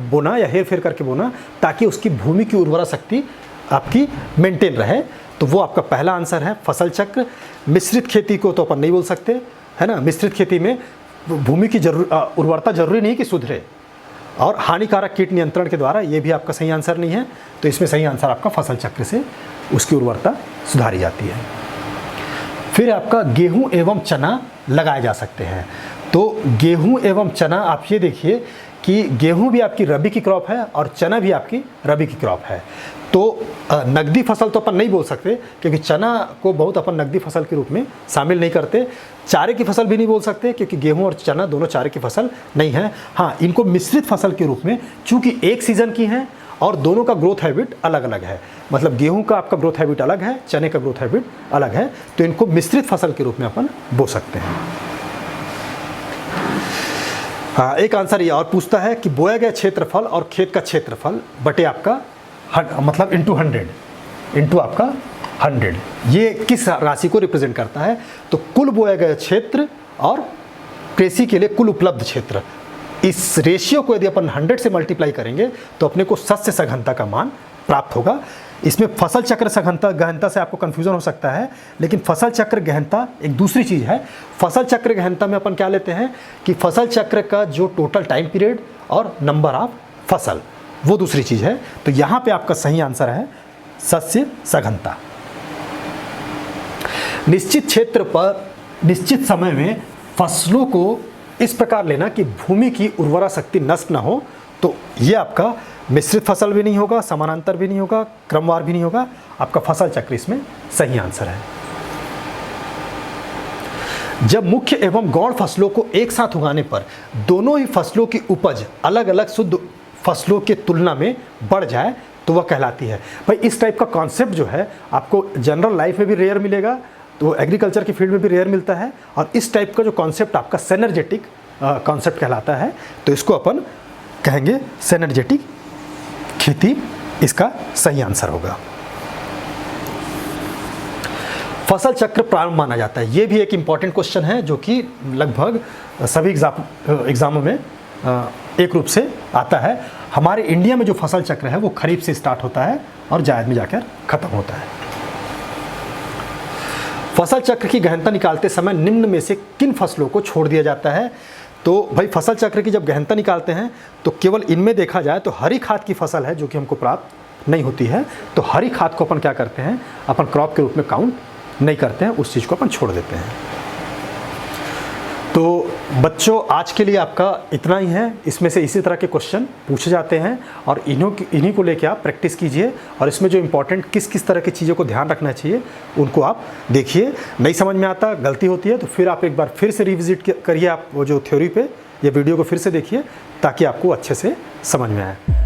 Speaker 1: बोना या हेर फेर करके बोना ताकि उसकी भूमि की उर्वरा शक्ति आपकी मेंटेन रहे। तो वो आपका पहला आंसर है फसल चक्र। मिश्रित खेती को तो अपन नहीं बोल सकते, है ना। मिश्रित खेती में भूमि की उर्वरता जरूरी नहीं कि सुधरे, और हानिकारक कीट नियंत्रण के द्वारा, ये भी आपका सही आंसर नहीं है। तो इसमें सही आंसर आपका फसल चक्र से उसकी उर्वरता सुधारी जाती है। फिर आपका गेहूं एवं चना लगाए जा सकते हैं। तो गेहूं एवं चना, आप ये देखिए कि गेहूं भी आपकी रबी की क्रॉप है और चना भी आपकी रबी की क्रॉप है। तो नकदी फसल तो अपन नहीं बोल सकते, क्योंकि चना को बहुत अपन नकदी फसल के रूप में शामिल नहीं करते। चारे की फसल भी नहीं बोल सकते, क्योंकि गेहूं और चना दोनों चारे की फसल नहीं है। हाँ, इनको मिश्रित फसल के रूप में, चूँकि एक सीज़न की हैं और दोनों का ग्रोथ हैबिट अलग अलग है, मतलब गेहूं का आपका ग्रोथ हैबिट अलग है, चने का ग्रोथ हैबिट अलग है, तो इनको मिश्रित फसल के रूप में अपन बो सकते हैं। हाँ, एक आंसर ये और पूछता है कि बोया गया क्षेत्रफल और खेत का क्षेत्रफल बटे आपका मतलब इंटू 100, इंटू आपका 100, ये किस राशि को रिप्रेजेंट करता है? तो कुल बोया गया क्षेत्र और कृषि के लिए कुल उपलब्ध क्षेत्र, इस रेशियो को यदि अपन 100 से मल्टीप्लाई करेंगे तो अपने को शस्य सघनता का मान प्राप्त होगा। इसमें फसल चक्र सघनता गहनता से आपको कन्फ्यूजन हो सकता है, लेकिन फसल चक्र गहनता एक दूसरी चीज़ है। फसल चक्र गहनता में अपन क्या लेते हैं कि फसल चक्र का जो टोटल टाइम पीरियड और नंबर ऑफ फसल, वो दूसरी चीज़ है। तो यहाँ पे आपका सही आंसर है शस्य सघनता। निश्चित क्षेत्र पर निश्चित समय में फसलों को इस प्रकार लेना कि भूमि की उर्वरा शक्ति नष्ट ना हो, तो ये आपका मिश्रित फसल भी नहीं होगा, समानांतर भी नहीं होगा, क्रमवार भी नहीं होगा, आपका फसल चक्र इसमें सही आंसर है। जब मुख्य एवं गौण फसलों को एक साथ उगाने पर दोनों ही फसलों की उपज अलग अलग शुद्ध फसलों के तुलना में बढ़ जाए तो वह कहलाती है। भाई, इस टाइप का कॉन्सेप्ट जो है आपको जनरल लाइफ में भी रेयर मिलेगा, तो एग्रीकल्चर की फील्ड में भी रेयर मिलता है, और इस टाइप का जो कॉन्सेप्ट आपका सिनर्जेटिक कॉन्सेप्ट कहलाता है। तो इसको अपन कहेंगे सिनर्जेटिक खेती, इसका सही आंसर होगा। फसल चक्र प्रारंभ माना जाता है, ये भी एक इम्पॉर्टेंट क्वेश्चन है जो कि लगभग सभी एग्जामों में एक रूप से आता है। हमारे इंडिया में जो फसल चक्र है वो खरीफ से स्टार्ट होता है और जायद में जाकर खत्म होता है। फसल चक्र की गहनता निकालते समय निम्न में से किन फसलों को छोड़ दिया जाता है? तो भाई, फसल चक्र की जब गहनता निकालते हैं तो केवल इनमें देखा जाए तो हरी खाद की फसल है जो कि हमको प्राप्त नहीं होती है, तो हरी खाद को अपन क्या करते हैं, अपन क्रॉप के रूप में काउंट नहीं करते हैं, उस चीज़ को अपन छोड़ देते हैं। तो बच्चों, आज के लिए आपका इतना ही है। इसमें से इसी तरह के क्वेश्चन पूछे जाते हैं और इन्हीं को लेके आप प्रैक्टिस कीजिए, और इसमें जो इम्पोर्टेंट किस किस तरह की चीज़ों को ध्यान रखना चाहिए उनको आप देखिए। नहीं समझ में आता, गलती होती है, तो फिर आप एक बार फिर से रिविजिट करिए, आप वो जो थ्योरी पे ये वीडियो को फिर से देखिए ताकि आपको अच्छे से समझ में आए।